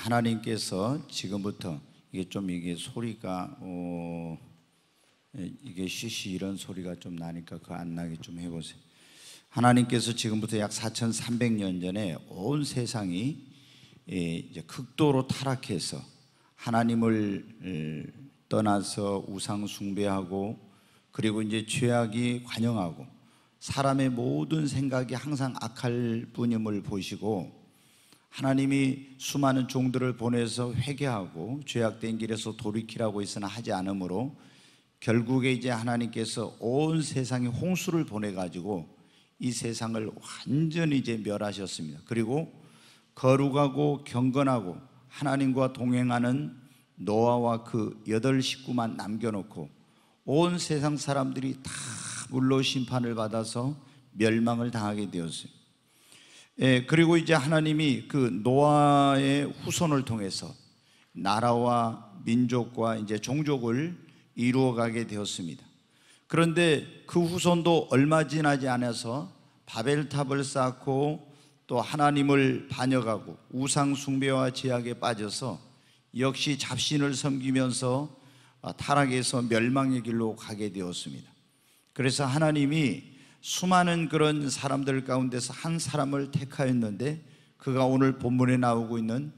하나님께서 지금부터 이게 소리가 이게 쉬쉬 이런 소리가 좀 나니까 그거 안 나게 좀 해보세요. 하나님께서 지금부터 약 4300년 전에 온 세상이 이제 극도로 타락해서 하나님을 떠나서 우상 숭배하고, 그리고 이제 죄악이 관영하고 사람의 모든 생각이 항상 악할 뿐임을 보시고, 하나님이 수많은 종들을 보내서 회개하고 죄악된 길에서 돌이키라고 했으나 하지 않으므로 결국에 이제 하나님께서 온 세상에 홍수를 보내가지고 이 세상을 완전히 이제 멸하셨습니다. 그리고 거룩하고 경건하고 하나님과 동행하는 노아와 그 8 식구만 남겨놓고 온 세상 사람들이 다 물로 심판을 받아서 멸망을 당하게 되었어요. 그리고 이제 하나님이 그 노아의 후손을 통해서 나라와 민족과 이제 종족을 이루어가게 되었습니다. 그런데 그 후손도 얼마 지나지 않아서 바벨탑을 쌓고 또 하나님을 반역하고 우상 숭배와 죄악에 빠져서 역시 잡신을 섬기면서 타락해서 멸망의 길로 가게 되었습니다. 그래서 하나님이 수많은 그런 사람들 가운데서 한 사람을 택하였는데 그가 오늘 본문에 나오고 있는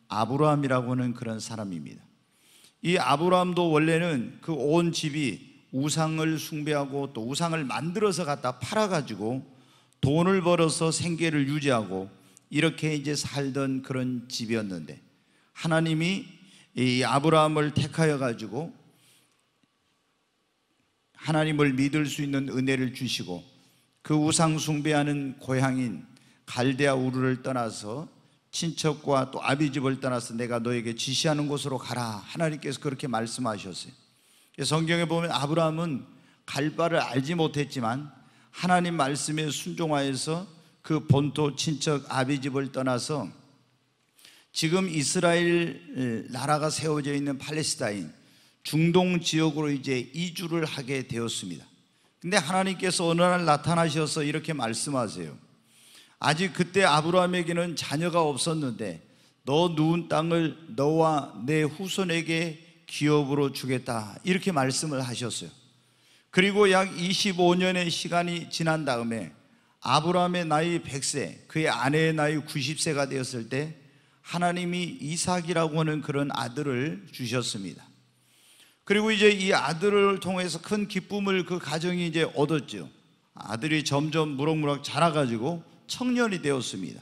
아브라함이라고 하는 그런 사람입니다. 이 아브라함도 원래는 그 온 집이 우상을 숭배하고 또 우상을 만들어서 갖다 팔아가지고 돈을 벌어서 생계를 유지하고 이렇게 이제 살던 그런 집이었는데, 하나님이 이 아브라함을 택하여 가지고 하나님을 믿을 수 있는 은혜를 주시고 그 우상 숭배하는 고향인 갈대아 우르를 떠나서 친척과 또 아비집을 떠나서 내가 너에게 지시하는 곳으로 가라, 하나님께서 그렇게 말씀하셨어요. 성경에 보면 아브라함은 갈 바를 알지 못했지만 하나님 말씀에 순종하여서 그 본토 친척 아비집을 떠나서 지금 이스라엘 나라가 세워져 있는 팔레스타인 중동 지역으로 이제 이주를 하게 되었습니다. 근데 하나님께서 어느 날 나타나셔서 이렇게 말씀하세요. 아직 그때 아브라함에게는 자녀가 없었는데 너 누운 땅을 너와 내 후손에게 기업으로 주겠다, 이렇게 말씀을 하셨어요. 그리고 약 25년의 시간이 지난 다음에 아브라함의 나이 100세, 그의 아내의 나이 90세가 되었을 때 하나님이 이삭이라고 하는 그런 아들을 주셨습니다. 그리고 이제 이 아들을 통해서 큰 기쁨을 그 가정이 이제 얻었죠. 아들이 점점 무럭무럭 자라가지고 청년이 되었습니다.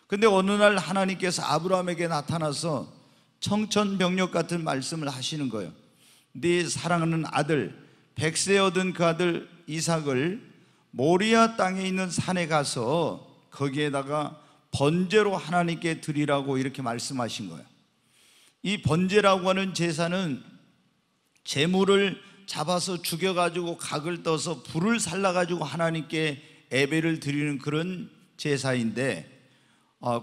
근데 어느 날 하나님께서 아브라함에게 나타나서 청천벽력 같은 말씀을 하시는 거예요. 네 사랑하는 아들 100세 얻은 그 아들 이삭을 모리아 땅에 있는 산에 가서 거기에다가 번제로 하나님께 드리라고 이렇게 말씀하신 거예요. 이 번제라고 하는 제사는 제물을 잡아서 죽여가지고 각을 떠서 불을 살라가지고 하나님께 예배를 드리는 그런 제사인데,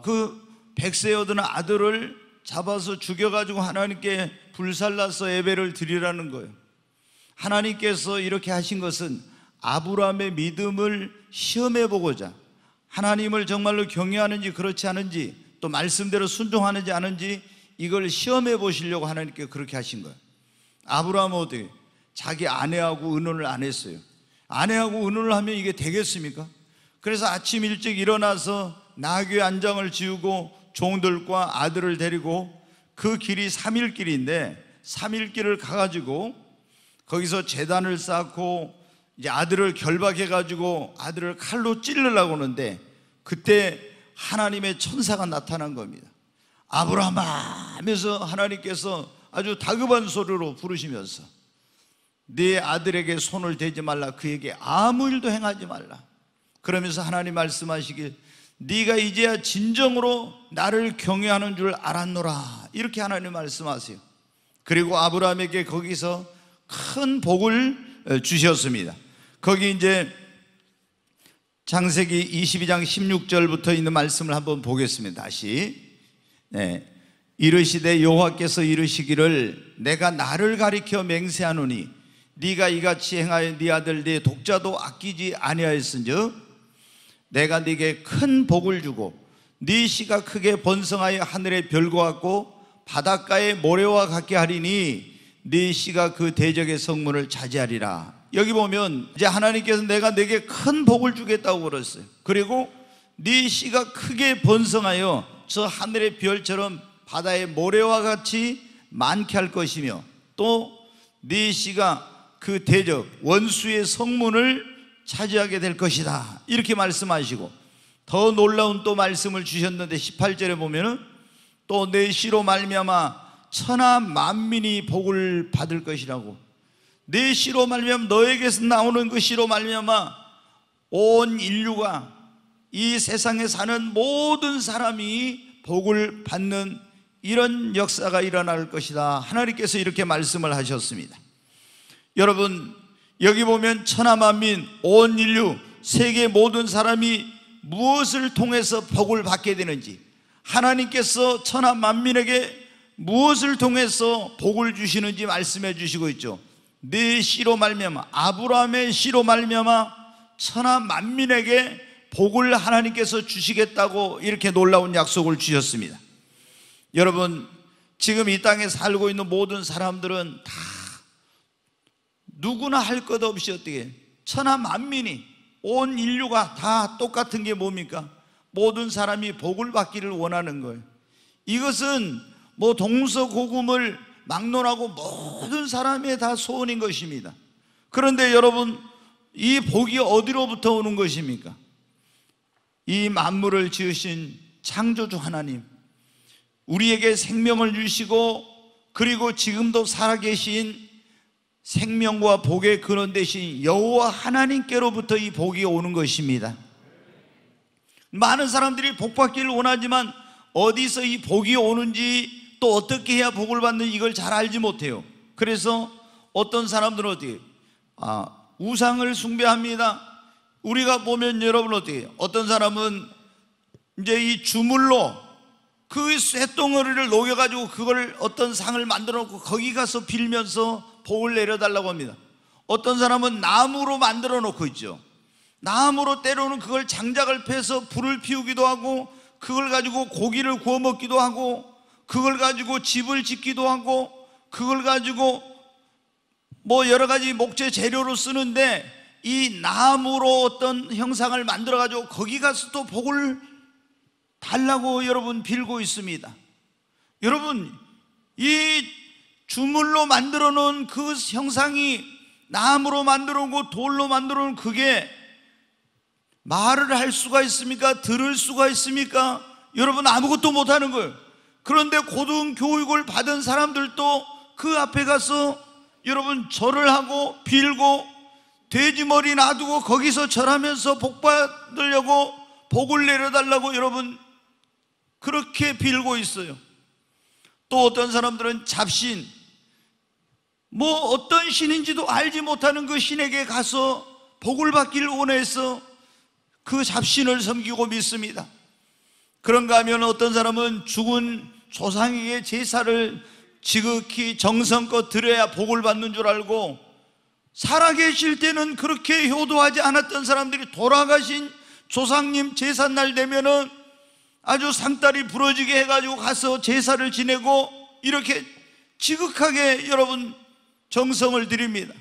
그 100세 얻은 아들을 잡아서 죽여가지고 하나님께 불살라서 예배를 드리라는 거예요. 하나님께서 이렇게 하신 것은 아브라함의 믿음을 시험해 보고자, 하나님을 정말로 경외하는지 그렇지 않은지, 또 말씀대로 순종하는지 않은지 이걸 시험해 보시려고 하나님께 그렇게 하신 거예요. 아브라함은 어떻게 자기 아내하고 의논을 안 했어요. 아내하고 의논을 하면 이게 되겠습니까? 그래서 아침 일찍 일어나서 나귀 안장을 지우고 종들과 아들을 데리고 그 길이 3일 길인데 3일 길을 가가지고 거기서 제단을 쌓고 이제 아들을 결박해가지고 아들을 칼로 찌르려고 하는데 그때 하나님의 천사가 나타난 겁니다. 아브라함아 하면서 하나님께서 아주 다급한 소리로 부르시면서 네 아들에게 손을 대지 말라, 그에게 아무 일도 행하지 말라. 그러면서 하나님 말씀하시길 네가 이제야 진정으로 나를 경외하는 줄 알았노라, 이렇게 하나님 말씀하세요. 그리고 아브라함에게 거기서 큰 복을 주셨습니다. 거기 이제 창세기 22장 16절부터 있는 말씀을 한번 보겠습니다. 다시. 이르시되 여호와께서 이르시기를 내가 나를 가리켜 맹세하노니 네가 이같이 행하여 네 아들 네 독자도 아끼지 아니하였은즉 내가 네게 큰 복을 주고 네 씨가 크게 번성하여 하늘의 별과 같고 바닷가의 모래와 같게 하리니 네 씨가 그 대적의 성문을 차지하리라. 여기 보면 이제 하나님께서 내가 네게 큰 복을 주겠다고 그랬어요. 그리고 네 씨가 크게 번성하여 저 하늘의 별처럼 바다의 모래와 같이 많게 할 것이며 또 네 씨가 그 대적 원수의 성문을 차지하게 될 것이다. 이렇게 말씀하시고 더 놀라운 또 말씀을 주셨는데 18절에 보면은 또 내 씨로 말미암아 천하 만민이 복을 받을 것이라고. 내 씨로 말미암아 너에게서 나오는 그 씨로 말미암아 온 인류가 이 세상에 사는 모든 사람이 복을 받는 이런 역사가 일어날 것이다. 하나님께서 이렇게 말씀을 하셨습니다. 여러분 여기 보면 천하 만민 온 인류 세계 모든 사람이 무엇을 통해서 복을 받게 되는지, 하나님께서 천하 만민에게 무엇을 통해서 복을 주시는지 말씀해 주시고 있죠. 네 씨로 말미암아 아브라함의 씨로 말미암아 천하 만민에게 복을 하나님께서 주시겠다고 이렇게 놀라운 약속을 주셨습니다. 여러분 지금 이 땅에 살고 있는 모든 사람들은 다 누구나 할 것 없이 어떻게 천하 만민이 온 인류가 다 똑같은 게 뭡니까? 모든 사람이 복을 받기를 원하는 거예요. 이것은 뭐 동서고금을 막론하고 모든 사람의 다 소원인 것입니다. 그런데 여러분 이 복이 어디로부터 오는 것입니까? 이 만물을 지으신 창조주 하나님, 우리에게 생명을 주시고 그리고 지금도 살아계신 생명과 복의 근원 되신 여호와 하나님께로부터 이 복이 오는 것입니다. 많은 사람들이 복 받기를 원하지만 어디서 이 복이 오는지 또 어떻게 해야 복을 받는지 이걸 잘 알지 못해요. 그래서 어떤 사람들은 어떻게 우상을 숭배합니다. 우리가 보면 여러분 어떻게 어떤 사람은 이제 이 주물로 그 쇳덩어리를 녹여가지고 그걸 어떤 상을 만들어 놓고 거기 가서 빌면서 복을 내려달라고 합니다. 어떤 사람은 나무로 만들어 놓고 있죠. 나무로 때로는 그걸 장작을 패서 불을 피우기도 하고 그걸 가지고 고기를 구워 먹기도 하고 그걸 가지고 집을 짓기도 하고 그걸 가지고 뭐 여러 가지 목재 재료로 쓰는데 이 나무로 어떤 형상을 만들어 가지고 거기 가서 또 복을 달라고 여러분 빌고 있습니다. 여러분 이 주물로 만들어 놓은 그 형상이 나무로 만들어 놓고 돌로 만들어 놓은 그게 말을 할 수가 있습니까? 들을 수가 있습니까? 여러분 아무것도 못하는 거예요. 그런데 고등교육을 받은 사람들도 그 앞에 가서 여러분 절을 하고 빌고 돼지머리 놔두고 거기서 절하면서 복 받으려고 복을 내려달라고 여러분 그렇게 빌고 있어요. 또 어떤 사람들은 잡신, 뭐 어떤 신인지도 알지 못하는 그 신에게 가서 복을 받기를 원해서 그 잡신을 섬기고 믿습니다. 그런가 하면 어떤 사람은 죽은 조상에게 제사를 지극히 정성껏 드려야 복을 받는 줄 알고 살아계실 때는 그렇게 효도하지 않았던 사람들이 돌아가신 조상님 제삿날 되면은 아주 상다리 부러지게 해가지고 가서 제사를 지내고 이렇게 지극하게 여러분 정성을 드립니다.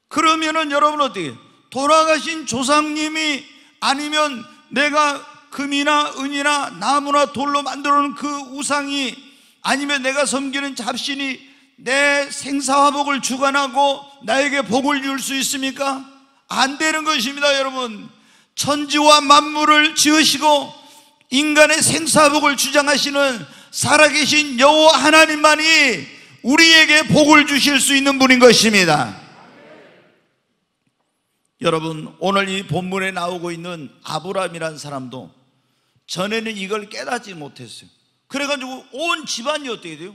그러면은 여러분 어떻게 돌아가신 조상님이 아니면 내가 금이나 은이나 나무나 돌로 만들어 놓은 그 우상이 아니면 내가 섬기는 잡신이 내 생사화복을 주관하고 나에게 복을 줄 수 있습니까? 안 되는 것입니다. 여러분 천지와 만물을 지으시고 인간의 생사복을 주장하시는 살아계신 여호와 하나님만이 우리에게 복을 주실 수 있는 분인 것입니다. 여러분 오늘 이 본문에 나오고 있는 아브라함이라는 사람도 전에는 이걸 깨닫지 못했어요. 그래가지고 온 집안이 어떻게 돼요?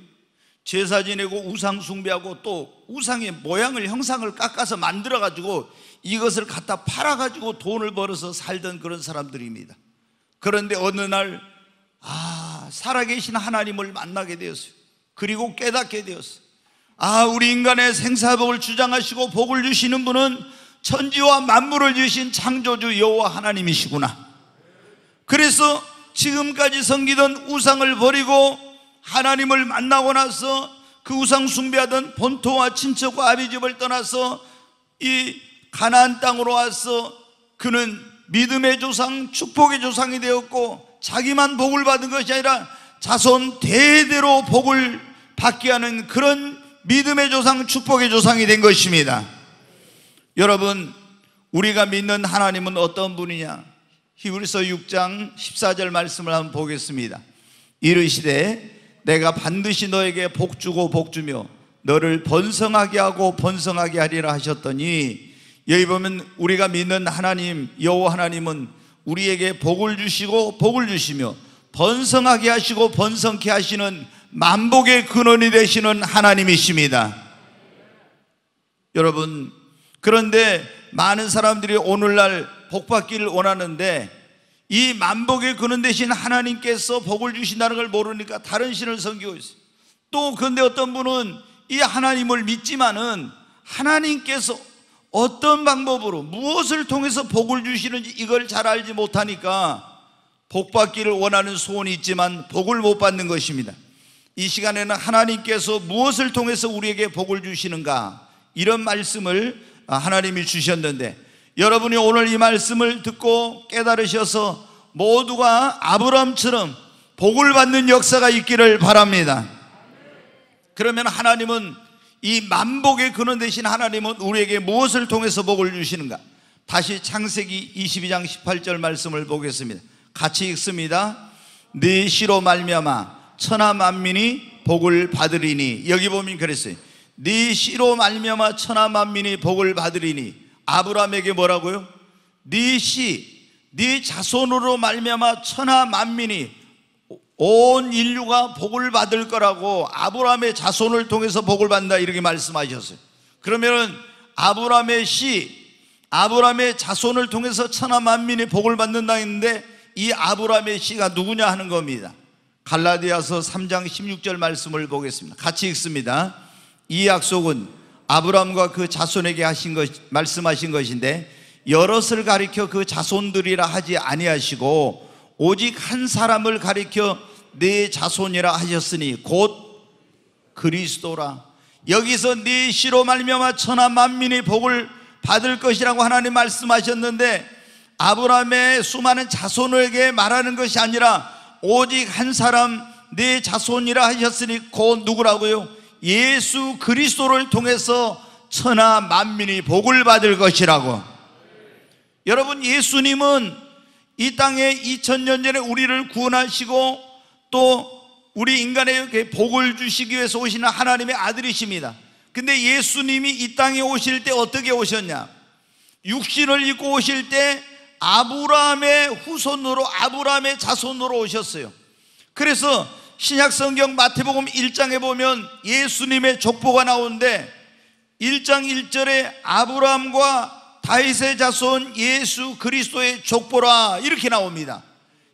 제사 지내고 우상 숭배하고 또 우상의 모양을 형상을 깎아서 만들어가지고 이것을 갖다 팔아가지고 돈을 벌어서 살던 그런 사람들입니다. 그런데 어느 날 살아계신 하나님을 만나게 되었어요. 그리고 깨닫게 되었어요. 우리 인간의 생사복을 주장하시고 복을 주시는 분은 천지와 만물을 지으신 창조주 여호와 하나님이시구나. 그래서 지금까지 섬기던 우상을 버리고 하나님을 만나고 나서 그 우상 숭배하던 본토와 친척과 아비집을 떠나서 이 가나안 땅으로 와서 그는 믿음의 조상, 축복의 조상이 되었고, 자기만 복을 받은 것이 아니라 자손 대대로 복을 받게 하는 그런 믿음의 조상, 축복의 조상이 된 것입니다. 여러분, 우리가 믿는 하나님은 어떤 분이냐? 히브리서 6장 14절 말씀을 한번 보겠습니다. 이르시되 내가 반드시 너에게 복주고 복주며 너를 번성하게 하고 번성하게 하리라 하셨더니, 여기 보면 우리가 믿는 하나님 여호와 하나님은 우리에게 복을 주시고 복을 주시며 번성하게 하시고 번성케 하시는 만복의 근원이 되시는 하나님이십니다. 여러분, 그런데 많은 사람들이 오늘날 복받기를 원하는데 이 만복의 근원 되신 하나님께서 복을 주신다는 걸 모르니까 다른 신을 섬기고 있어요. 또 그런데 어떤 분은 이 하나님을 믿지만은 하나님께서 어떤 방법으로 무엇을 통해서 복을 주시는지 이걸 잘 알지 못하니까 복받기를 원하는 소원이 있지만 복을 못 받는 것입니다. 이 시간에는 하나님께서 무엇을 통해서 우리에게 복을 주시는가, 이런 말씀을 하나님이 주셨는데, 여러분이 오늘 이 말씀을 듣고 깨달으셔서 모두가 아브라함처럼 복을 받는 역사가 있기를 바랍니다. 그러면 하나님은, 이 만복의 근원 되신 하나님은 우리에게 무엇을 통해서 복을 주시는가? 다시 창세기 22장 18절 말씀을 보겠습니다. 같이 읽습니다. 네 씨로 말미암아 천하 만민이 복을 받으리니. 여기 보면 그랬어요. 네 씨로 말미암아 천하 만민이 복을 받으리니. 아브라함에게 뭐라고요? 네 씨, 네 자손으로 말미암아 천하 만민이, 온 인류가 복을 받을 거라고, 아브라함의 자손을 통해서 복을 받는다, 이렇게 말씀하셨어요. 그러면은 아브라함의 씨, 아브라함의 자손을 통해서 천하 만민이 복을 받는다 했는데, 이 아브라함의 씨가 누구냐 하는 겁니다. 갈라디아서 3장 16절 말씀을 보겠습니다. 같이 읽습니다. 이 약속은 아브라함과 그 자손에게 하신 것, 말씀하신 것인데 여럿을 가리켜 그 자손들이라 하지 아니하시고 오직 한 사람을 가리켜 네 자손이라 하셨으니 곧 그리스도라. 여기서 네 씨로 말미암아 천하 만민이 복을 받을 것이라고 하나님 말씀하셨는데, 아브라함의 수많은 자손에게 말하는 것이 아니라 오직 한 사람 네 자손이라 하셨으니 곧 누구라고요? 예수 그리스도를 통해서 천하 만민이 복을 받을 것이라고. 여러분, 예수님은 이 땅에 2000년 전에 우리를 구원하시고 또 우리 인간에게 복을 주시기 위해서 오시는 하나님의 아들이십니다. 근데 예수님이 이 땅에 오실 때 어떻게 오셨냐? 육신을 입고 오실 때 아브라함의 후손으로, 아브라함의 자손으로 오셨어요. 그래서 신약성경 마태복음 1장에 보면 예수님의 족보가 나오는데 1장 1절에 아브라함과 다윗의 자손 예수 그리스도의 족보라, 이렇게 나옵니다.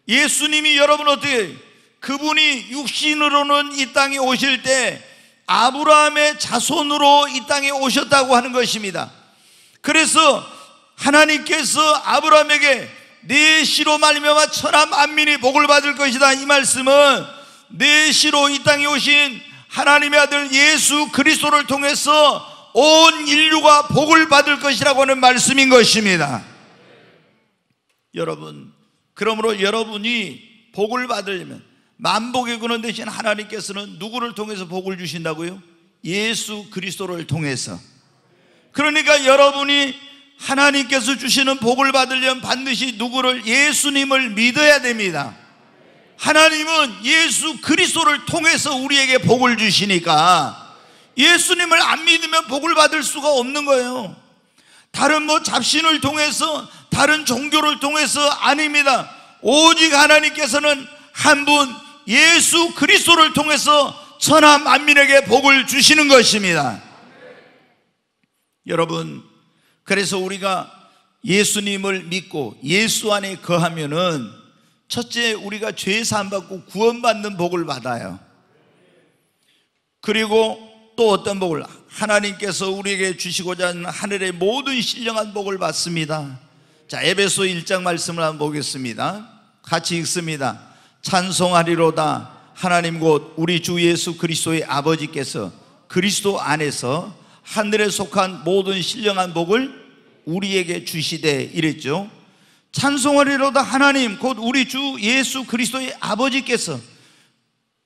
예수님이, 여러분 어떻게, 그분이 육신으로는 이 땅에 오실 때 아브라함의 자손으로 이 땅에 오셨다고 하는 것입니다. 그래서 하나님께서 아브라함에게 네 씨로 말미암아 천하 만민이 복을 받을 것이다, 이 말씀은 네 씨로 이 땅에 오신 하나님의 아들 예수 그리스도를 통해서 온 인류가 복을 받을 것이라고 하는 말씀인 것입니다. 여러분, 그러므로 여러분이 복을 받으려면 만복의 근원 되신 하나님께서는 누구를 통해서 복을 주신다고요? 예수 그리스도를 통해서. 그러니까 여러분이 하나님께서 주시는 복을 받으려면 반드시 누구를? 예수님을 믿어야 됩니다. 하나님은 예수 그리스도를 통해서 우리에게 복을 주시니까 예수님을 안 믿으면 복을 받을 수가 없는 거예요. 다른 잡신을 통해서, 다른 종교를 통해서 아닙니다. 오직 하나님께서는 한 분 예수 그리스도를 통해서 천하 만민에게 복을 주시는 것입니다. 여러분, 그래서 우리가 예수님을 믿고 예수 안에 거하면은 첫째, 우리가 죄 사함 받고 구원받는 복을 받아요. 그리고 또 어떤 복을? 하나님께서 우리에게 주시고자 하는 하늘의 모든 신령한 복을 받습니다. 자, 에베소 1장 말씀을 한번 보겠습니다. 같이 읽습니다. 찬송하리로다. 하나님 곧 우리 주 예수 그리스도의 아버지께서 그리스도 안에서 하늘에 속한 모든 신령한 복을 우리에게 주시되 이랬죠. 찬송하리로다. 하나님 곧 우리 주 예수 그리스도의 아버지께서,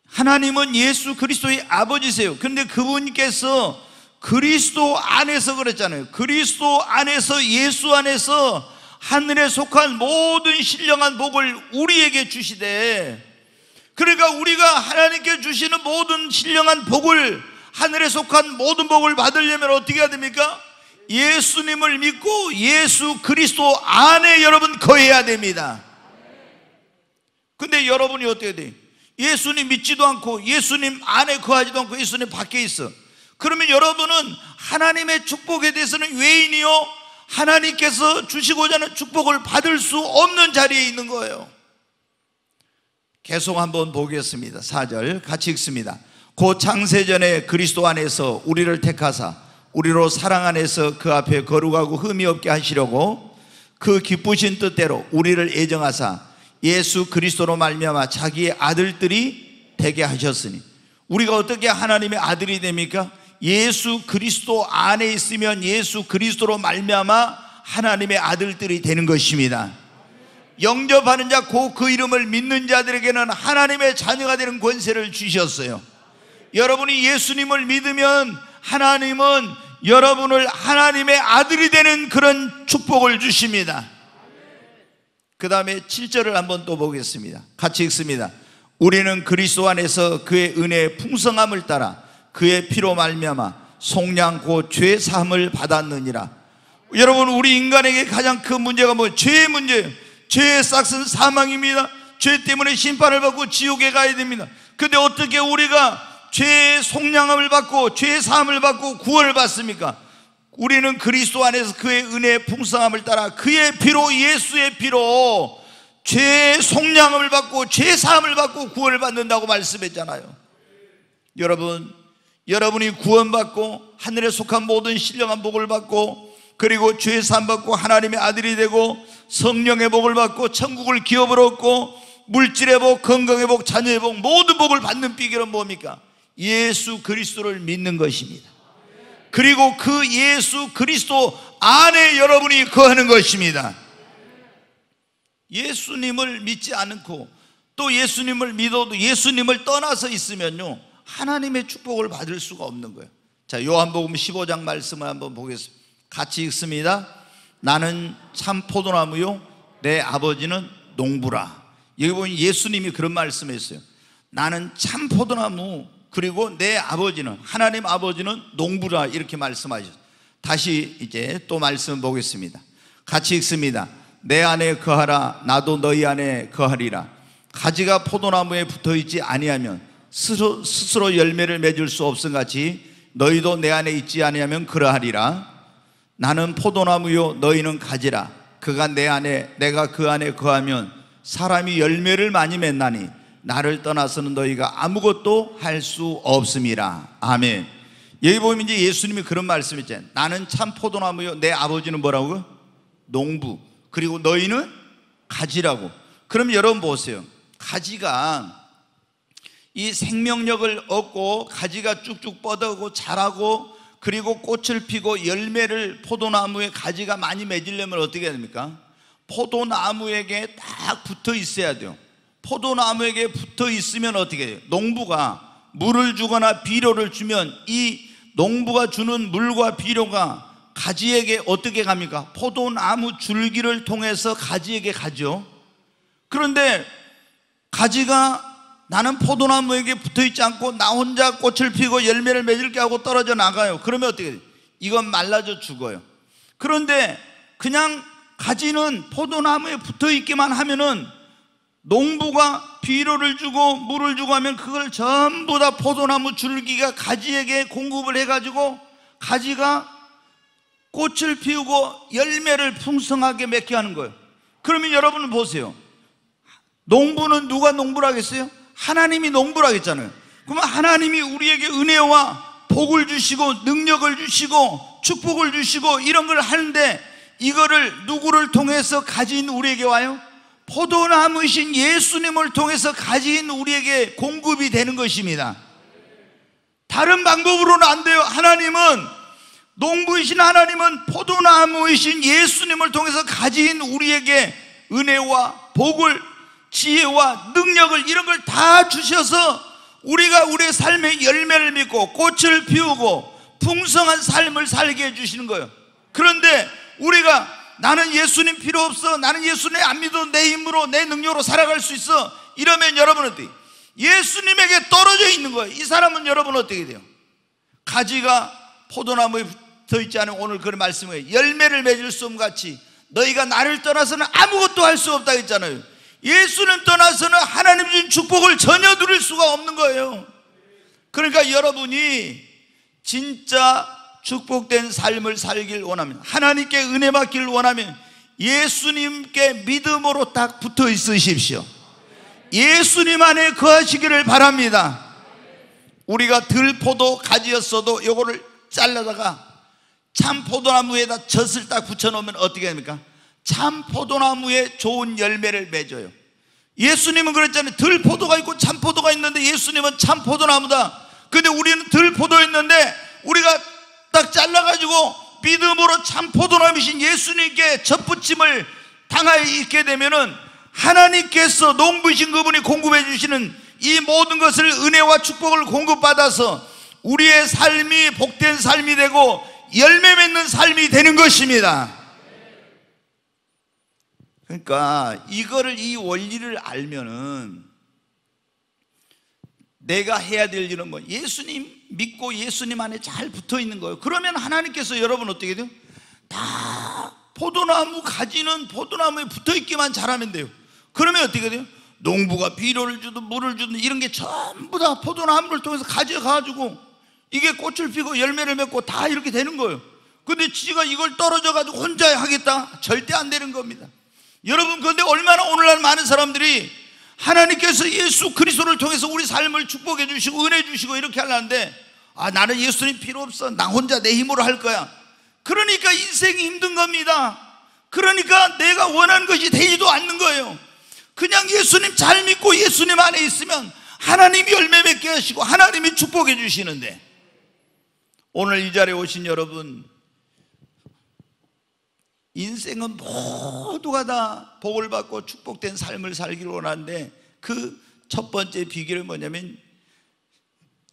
하나님은 예수 그리스도의 아버지세요. 그런데 그분께서 그리스도 안에서 그랬잖아요. 그리스도 안에서, 예수 안에서 하늘에 속한 모든 신령한 복을 우리에게 주시되, 그러니까 우리가 하나님께 주시는 모든 신령한 복을, 하늘에 속한 모든 복을 받으려면 어떻게 해야 됩니까? 예수님을 믿고 예수 그리스도 안에 여러분 거해야 됩니다. 근데 여러분이 어떻게 돼요? 예수님 믿지도 않고 예수님 안에 거하지도 않고 예수님 밖에 있어. 그러면 여러분은 하나님의 축복에 대해서는 외인이요, 하나님께서 주시고자 하는 축복을 받을 수 없는 자리에 있는 거예요. 계속 한번 보겠습니다. 4절 같이 읽습니다. 곧 창세전에 그리스도 안에서 우리를 택하사 우리로 사랑 안에서 그 앞에 거룩하고 흠이 없게 하시려고 그 기쁘신 뜻대로 우리를 애정하사 예수 그리스도로 말미암아 자기의 아들들이 되게 하셨으니, 우리가 어떻게 하나님의 아들이 됩니까? 예수 그리스도 안에 있으면 예수 그리스도로 말미암아 하나님의 아들들이 되는 것입니다. 영접하는 자, 곧 그 이름을 믿는 자들에게는 하나님의 자녀가 되는 권세를 주셨어요. 여러분이 예수님을 믿으면 하나님은 여러분을 하나님의 아들이 되는 그런 축복을 주십니다. 그 다음에 7절을 한번 또 보겠습니다. 같이 읽습니다. 우리는 그리스도 안에서 그의 은혜의 풍성함을 따라 그의 피로 말미암아 속량 곧 죄 사함을 받았느니라. 여러분, 우리 인간에게 가장 큰 문제가 뭐예요? 죄의 문제예요. 죄의 싹은 사망입니다. 죄 때문에 심판을 받고 지옥에 가야 됩니다. 근데 어떻게 우리가 죄의 속량함을 받고 죄의 사함을 받고 구원을 받습니까? 우리는 그리스도 안에서 그의 은혜의 풍성함을 따라 그의 피로, 예수의 피로 죄의 속량함을 받고 죄 사함을 받고 구원을 받는다고 말씀했잖아요. 여러분이 구원받고 하늘에 속한 모든 신령한 복을 받고, 그리고 죄 사함 받고 하나님의 아들이 되고 성령의 복을 받고 천국을 기업으로 얻고 물질의 복, 건강의 복, 자녀의 복, 모든 복을 받는 비결은 뭡니까? 예수 그리스도를 믿는 것입니다. 그리고 그 예수 그리스도 안에 여러분이 거하는 것입니다. 예수님을 믿지 않고 또 예수님을 믿어도 예수님을 떠나서 있으면요, 하나님의 축복을 받을 수가 없는 거예요. 자, 요한복음 15장 말씀을 한번 보겠습니다. 같이 읽습니다. 나는 참 포도나무요 내 아버지는 농부라. 여기 보면 예수님이 그런 말씀했어요. 나는 참 포도나무, 그리고 내 아버지는, 하나님 아버지는 농부라, 이렇게 말씀하셨어요. 다시 이제 또 말씀 보겠습니다. 같이 읽습니다. 내 안에 거하라 나도 너희 안에 거하리라. 가지가 포도나무에 붙어있지 아니하면 스스로 열매를 맺을 수 없음같이 너희도 내 안에 있지 아니하면 그러하리라. 나는 포도나무요 너희는 가지라. 그가 내 안에 내가 그 안에 거하면 사람이 열매를 많이 맺나니 나를 떠나서는 너희가 아무것도 할 수 없음이라. 아멘. 여기 보면 이제 예수님이 그런 말씀했잖아요. 나는 참 포도나무요 내 아버지는 뭐라고요? 농부. 그리고 너희는 가지라고. 그럼 여러분 보세요. 가지가 이 생명력을 얻고 가지가 쭉쭉 뻗어고 자라고 그리고 꽃을 피고 열매를, 포도나무에 가지가 많이 맺으려면 어떻게 해야 됩니까? 포도나무에게 딱 붙어 있어야 돼요. 포도나무에게 붙어 있으면 어떻게 해요? 농부가 물을 주거나 비료를 주면 이 농부가 주는 물과 비료가 가지에게 어떻게 갑니까? 포도나무 줄기를 통해서 가지에게 가죠. 그런데 가지가 나는 포도나무에게 붙어있지 않고 나 혼자 꽃을 피고 열매를 맺을게 하고 떨어져 나가요. 그러면 어떻게 돼요? 이건 말라져 죽어요. 그런데 그냥 가지는 포도나무에 붙어있기만 하면은 농부가 비료를 주고 물을 주고 하면 그걸 전부 다 포도나무 줄기가 가지에게 공급을 해가지고 가지가 꽃을 피우고 열매를 풍성하게 맺게 하는 거예요. 그러면 여러분은 보세요. 농부는 누가 농부라 하겠어요? 하나님이 농부라 했잖아요. 그러면 하나님이 우리에게 은혜와 복을 주시고 능력을 주시고 축복을 주시고 이런 걸 하는데, 이거를 누구를 통해서 가진 우리에게 와요? 포도나무이신 예수님을 통해서 가진 우리에게 공급이 되는 것입니다. 다른 방법으로는 안 돼요. 농부이신 하나님은 포도나무이신 예수님을 통해서 가진 우리에게 은혜와 복을, 지혜와 능력을, 이런 걸 다 주셔서 우리가 우리의 삶의 열매를 맺고 꽃을 피우고 풍성한 삶을 살게 해주시는 거예요. 그런데 우리가 나는 예수님 필요 없어, 나는 예수님 안 믿어도 내 힘으로 내 능력으로 살아갈 수 있어, 이러면 여러분은 어떻게, 예수님에게 떨어져 있는 거예요. 이 사람은 여러분 어떻게 돼요? 가지가 포도나무에 붙어있지 않은 오늘 그런 말씀을 열매를 맺을 수 없는 같이 너희가 나를 떠나서는 아무것도 할 수 없다 했잖아요. 예수님 떠나서는 하나님 주신 축복을 전혀 누릴 수가 없는 거예요. 그러니까 여러분이 진짜 축복된 삶을 살길 원하면, 하나님께 은혜 받기를 원하면 예수님께 믿음으로 딱 붙어 있으십시오. 예수님 안에 거하시기를 바랍니다. 우리가 들포도 가지였어도 요거를 잘라다가 참 포도나무에다 젖을 딱 붙여놓으면 어떻게 됩니까? 참 포도나무에 좋은 열매를 맺어요. 예수님은 그랬잖아요. 들포도가 있고 참 포도가 있는데 예수님은 참 포도나무다. 근데 우리는 들포도였는데 우리가 딱 잘라가지고 믿음으로 참 포도나무이신 예수님께 젖붙임을 당하여 있게 되면은 하나님께서 농부이신 그분이 공급해 주시는 이 모든 것을, 은혜와 축복을 공급받아서 우리의 삶이 복된 삶이 되고 열매 맺는 삶이 되는 것입니다. 그러니까 이 원리를 알면은 내가 해야 될 일은 뭐, 예수님 믿고 예수님 안에 잘 붙어 있는 거예요. 그러면 하나님께서 여러분 어떻게 돼요? 다 포도나무 가지는 포도나무에 붙어 있기만 잘하면 돼요. 그러면 어떻게 돼요? 농부가 비료를 주든 물을 주든 이런 게 전부 다 포도나무를 통해서 가져가가지고 이게 꽃을 피고 열매를 맺고 다 이렇게 되는 거예요. 근데 지가 이걸 떨어져 가지고 혼자 하겠다? 절대 안 되는 겁니다. 여러분, 그런데 얼마나 오늘날 많은 사람들이 하나님께서 예수 그리스도를 통해서 우리 삶을 축복해 주시고 은혜 주시고 이렇게 하려는데, 나는 예수님 필요 없어, 나 혼자 내 힘으로 할 거야. 그러니까 인생이 힘든 겁니다. 그러니까 내가 원하는 것이 되지도 않는 거예요. 그냥 예수님 잘 믿고 예수님 안에 있으면 하나님이 열매 맺게 하시고 하나님이 축복해 주시는데, 오늘 이 자리에 오신 여러분, 인생은 모두가 다 복을 받고 축복된 삶을 살기를 원하는데 그 첫 번째 비결은 뭐냐면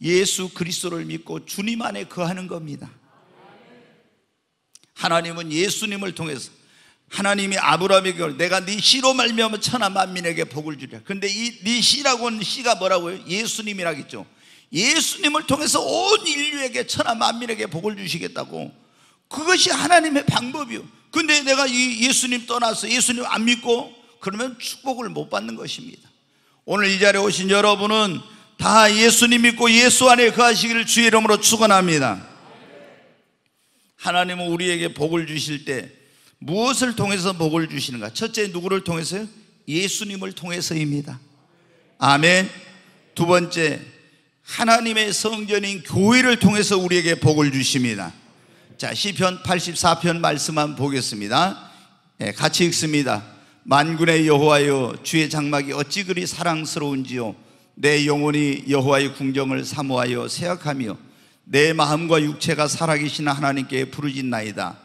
예수 그리스도를 믿고 주님 안에 거하는 겁니다. 하나님은 예수님을 통해서, 하나님이 아브라함에게 내가 네 씨로 말미암아 천하 만민에게 복을 주리라. 근데 이 네 씨라고 하는 씨가 뭐라고요? 예수님이라겠죠. 예수님을 통해서 온 인류에게 천하 만민에게 복을 주시겠다고. 그것이 하나님의 방법이요. 근데 내가 이 예수님 떠나서 예수님 안 믿고 그러면 축복을 못 받는 것입니다. 오늘 이 자리에 오신 여러분은 다 예수님 믿고 예수 안에 거하시기를 주의 이름으로 축원합니다. 하나님은 우리에게 복을 주실 때 무엇을 통해서 복을 주시는가? 첫째, 누구를 통해서요? 예수님을 통해서입니다. 아멘. 두 번째, 하나님의 성전인 교회를 통해서 우리에게 복을 주십니다. 자, 시편 84편 말씀 한번 보겠습니다. 같이 읽습니다. 만군의 여호와여, 주의 장막이 어찌 그리 사랑스러운지요. 내 영혼이 여호와의 궁정을 사모하여 생각하며 내 마음과 육체가 살아계신 하나님께 부르짖나이다.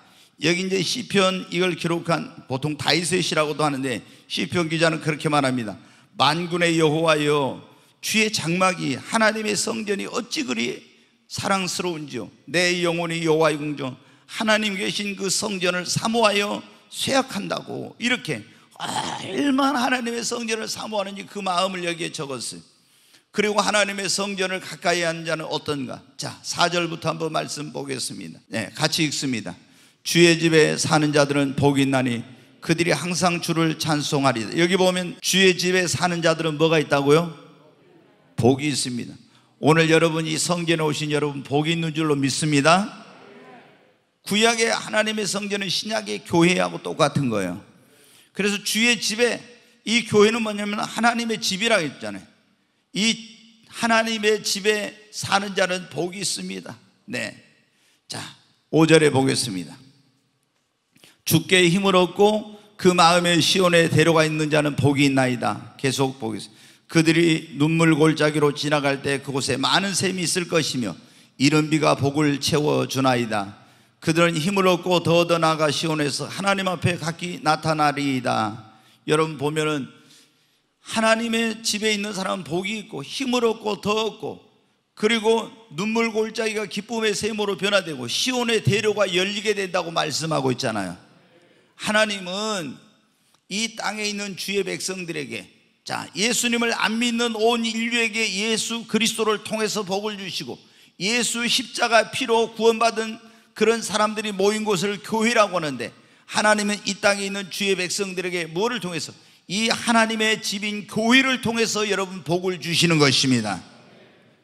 여기 이제 시편 이걸 기록한, 보통 다윗의 시라고도 하는데 시편 기자는 그렇게 말합니다. 만군의 여호와여, 주의 장막이, 하나님의 성전이 어찌 그리 사랑스러운지요. 내 영혼이 여호와의 궁정, 하나님 계신 그 성전을 사모하여 쇠약한다고. 이렇게 얼마나 하나님의 성전을 사모하는지 그 마음을 여기에 적었어요. 그리고 하나님의 성전을 가까이 하는 자는 어떤가? 자, 4절부터 한번 말씀 보겠습니다. 같이 읽습니다. 주의 집에 사는 자들은 복이 있나니 그들이 항상 주를 찬송하리다. 여기 보면 주의 집에 사는 자들은 뭐가 있다고요? 복이 있습니다. 오늘 여러분, 이 성전에 오신 여러분 복이 있는 줄로 믿습니다. 구약의 하나님의 성전은 신약의 교회하고 똑같은 거예요. 그래서 주의 집에, 이 교회는 뭐냐면 하나님의 집이라고 했잖아요. 이 하나님의 집에 사는 자는 복이 있습니다. 네. 자, 5절에 보겠습니다. 주께 힘을 얻고 그 마음에 시온에 데려가 있는 자는 복이 있나이다. 계속 복이 있어요. 그들이 눈물 골짜기로 지나갈 때 그곳에 많은 샘이 있을 것이며 이른 비가 복을 채워주나이다. 그들은 힘을 얻고 더 나아가 시온에서 하나님 앞에 각기 나타나리이다. 여러분 보면은 하나님의 집에 있는 사람은 복이 있고 힘을 얻고 더 얻고, 그리고 눈물 골짜기가 기쁨의 샘으로 변화되고 시온의 대로가 열리게 된다고 말씀하고 있잖아요. 하나님은 이 땅에 있는 주의 백성들에게, 자, 예수님을 안 믿는 온 인류에게 예수 그리스도를 통해서 복을 주시고 예수 십자가 피로 구원받은 그런 사람들이 모인 곳을 교회라고 하는데, 하나님은 이 땅에 있는 주의 백성들에게 뭐를 통해서? 이 하나님의 집인 교회를 통해서 여러분 복을 주시는 것입니다.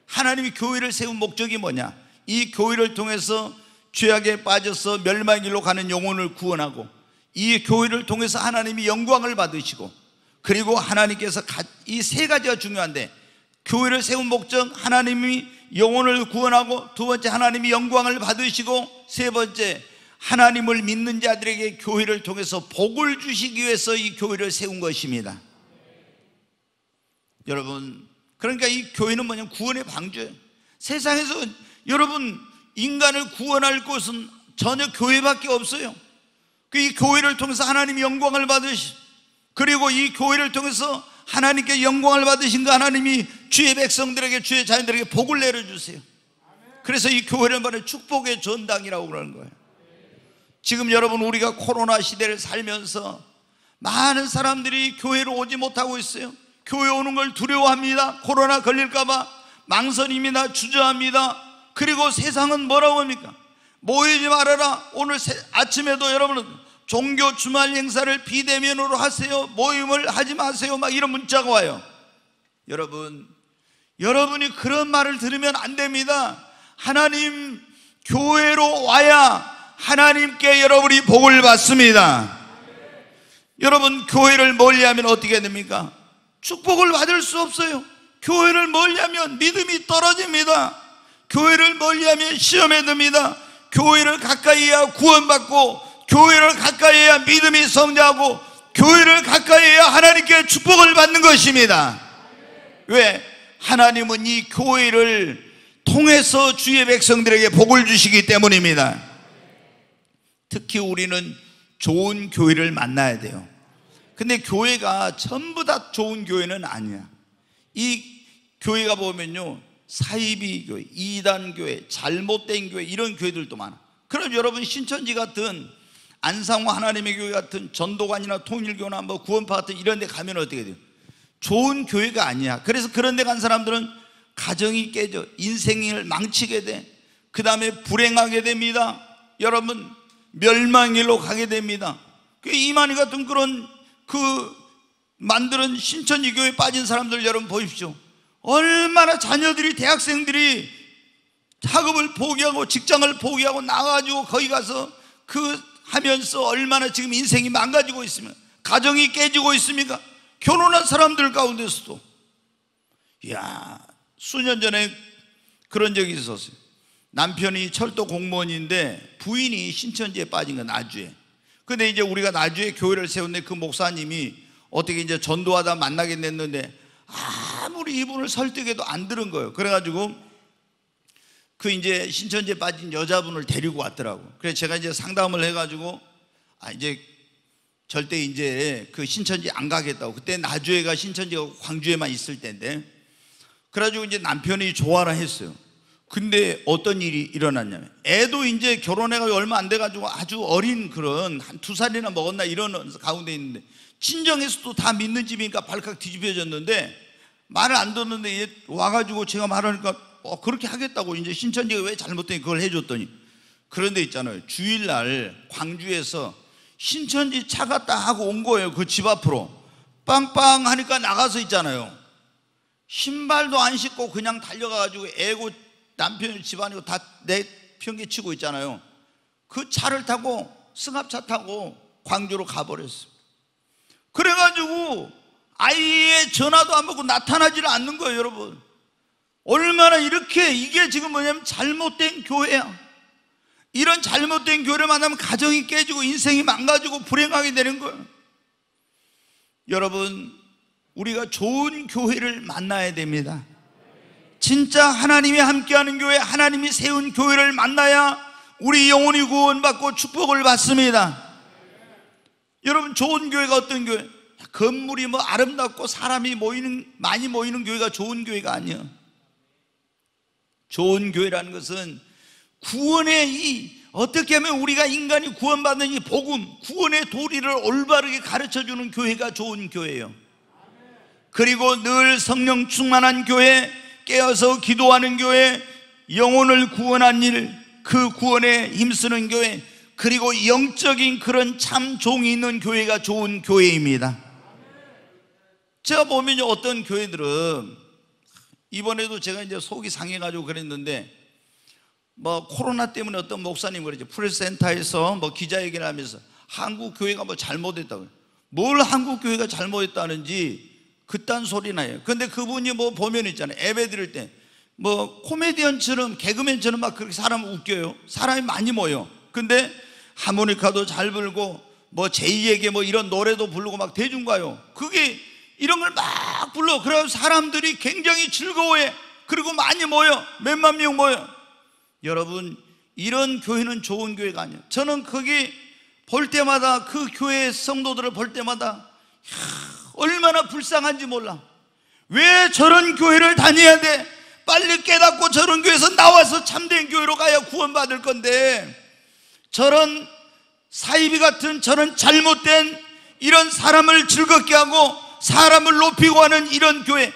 하나님이 교회를 세운 목적이 뭐냐? 이 교회를 통해서 죄악에 빠져서 멸망의 길로 가는 영혼을 구원하고, 이 교회를 통해서 하나님이 영광을 받으시고, 그리고 하나님께서 이 세 가지가 중요한데, 교회를 세운 목적, 하나님이 영혼을 구원하고, 두 번째 하나님이 영광을 받으시고, 세 번째 하나님을 믿는 자들에게 교회를 통해서 복을 주시기 위해서 이 교회를 세운 것입니다. 여러분, 그러니까 이 교회는 뭐냐면 구원의 방주예요. 세상에서 여러분 인간을 구원할 곳은 전혀 교회밖에 없어요. 이 교회를 통해서 하나님이 영광을 받으시고, 그리고 이 교회를 통해서 하나님께 영광을 받으신 그 하나님이 주의 백성들에게, 주의 자녀들에게 복을 내려주세요. 그래서 이 교회를 말해 축복의 전당이라고 그러는 거예요. 지금 여러분 우리가 코로나 시대를 살면서 많은 사람들이 교회로 오지 못하고 있어요. 교회 오는 걸 두려워합니다. 코로나 걸릴까봐 망설입니다. 주저합니다. 그리고 세상은 뭐라고 합니까? 모이지 말아라. 오늘 아침에도 여러분은 종교 주말 행사를 비대면으로 하세요. 모임을 하지 마세요. 막 이런 문자가 와요. 여러분이 그런 말을 들으면 안 됩니다. 하나님 교회로 와야 하나님께 여러분이 복을 받습니다. 여러분 교회를 멀리하면 어떻게 됩니까? 축복을 받을 수 없어요. 교회를 멀리하면 믿음이 떨어집니다. 교회를 멀리하면 시험에 듭니다. 교회를 가까이 해야 구원받고, 교회를 가까이 해야 믿음이 성장하고, 교회를 가까이 해야 하나님께 축복을 받는 것입니다. 왜? 하나님은 이 교회를 통해서 주의 백성들에게 복을 주시기 때문입니다. 특히 우리는 좋은 교회를 만나야 돼요. 근데 교회가 전부 다 좋은 교회는 아니야. 이 교회가 보면요, 사이비 교회, 이단 교회, 잘못된 교회, 이런 교회들도 많아. 그럼 여러분 신천지 같은, 안상호 하나님의 교회 같은, 전도관이나 통일교나 뭐 구원파 같은 이런 데 가면 어떻게 돼요? 좋은 교회가 아니야. 그래서 그런 데 간 사람들은 가정이 깨져, 인생을 망치게 돼. 그 다음에 불행하게 됩니다. 여러분 멸망일로 가게 됩니다. 이만희 같은 그런 만드는 신천지 교회에 빠진 사람들 여러분 보십시오. 얼마나 자녀들이, 대학생들이 학업을 포기하고 직장을 포기하고 나가지고 거기 가서 하면서 얼마나 지금 인생이 망가지고 있으면, 가정이 깨지고 있습니까? 결혼한 사람들 가운데서도. 수년 전에 그런 적이 있었어요. 남편이 철도 공무원인데 부인이 신천지에 빠진 거, 나주에. 근데 이제 우리가 나주에 교회를 세웠는데 그 목사님이 어떻게 이제 전도하다 만나게 됐는데 아무리 이분을 설득해도 안 들은 거예요. 그래가지고 이제 신천지에 빠진 여자분을 데리고 왔더라고. 그래서 제가 이제 상담을 해가지고 이제 절대 이제 그 신천지 안 가겠다고. 그때 나주에가, 신천지가 광주에만 있을 때인데, 그래가지고 이제 남편이 좋아라 했어요. 근데 어떤 일이 일어났냐면, 애도 이제 결혼해가지고 얼마 안 돼가지고 아주 어린 그런 한 2살이나 먹었나 이런 가운데 있는데, 친정에서도 다 믿는 집이니까 발칵 뒤집혀졌는데 말을 안 듣는데 얘 와가지고 제가 말하니까 그렇게 하겠다고. 이제 신천지가 왜 잘못된 그걸 해줬더니, 그런데 있잖아요, 주일날 광주에서 신천지 차가 딱 하고 온 거예요. 그 집 앞으로 빵빵 하니까 나가서 있잖아요. 신발도 안 신고 그냥 달려가가지고 애고 남편 집안이고 다 내팽개치고 있잖아요. 그 차를 타고, 승합차 타고 광주로 가버렸어요. 그래가지고 아예 전화도 안 받고 나타나지를 않는 거예요. 여러분 얼마나 이게 지금 뭐냐면 잘못된 교회야. 이런 잘못된 교회를 만나면 가정이 깨지고 인생이 망가지고 불행하게 되는 거예요. 여러분, 우리가 좋은 교회를 만나야 됩니다. 진짜 하나님이 함께하는 교회, 하나님이 세운 교회를 만나야 우리 영혼이 구원받고 축복을 받습니다. 여러분, 좋은 교회가 어떤 교회? 건물이 뭐 아름답고 사람이 많이 모이는 교회가 좋은 교회가 아니야. 좋은 교회라는 것은 구원의 어떻게 하면 우리가 인간이 구원받는 이 복음, 구원의 도리를 올바르게 가르쳐주는 교회가 좋은 교회예요. 그리고 늘 성령 충만한 교회, 깨어서 기도하는 교회, 영혼을 구원한 일, 그 구원에 힘쓰는 교회, 그리고 영적인 그런 참 종이 있는 교회가 좋은 교회입니다. 제가 보면 어떤 교회들은, 이번에도 제가 이제 속이 상해가지고 그랬는데, 뭐 코로나 때문에 어떤 목사님 그러죠. 프레스센터에서 뭐 기자회견을 하면서 한국 교회가 뭐 잘못했다고. 뭘 한국 교회가 잘못했다는지 그딴 소리나 해요. 근데 그분이 뭐 보면 있잖아요. 예배 드릴 때 뭐 코미디언처럼, 개그맨처럼 막 그렇게 사람 웃겨요. 사람이 많이 모여. 근데 하모니카도 잘 불고 뭐 제2에게 뭐 이런 노래도 부르고 막 대중가요, 그게 이런 걸 막 불러. 그래서 사람들이 굉장히 즐거워해. 그리고 많이 모여, 몇만 명 모여. 여러분, 이런 교회는 좋은 교회가 아니에요. 저는 거기 볼 때마다, 그 교회 성도들을 볼 때마다 얼마나 불쌍한지 몰라. 왜 저런 교회를 다녀야 돼? 빨리 깨닫고 저런 교회에서 나와서 참된 교회로 가야 구원받을 건데, 저런 사이비 같은, 저런 잘못된 이런 사람을 즐겁게 하고 사람을 높이고 하는 이런 교회,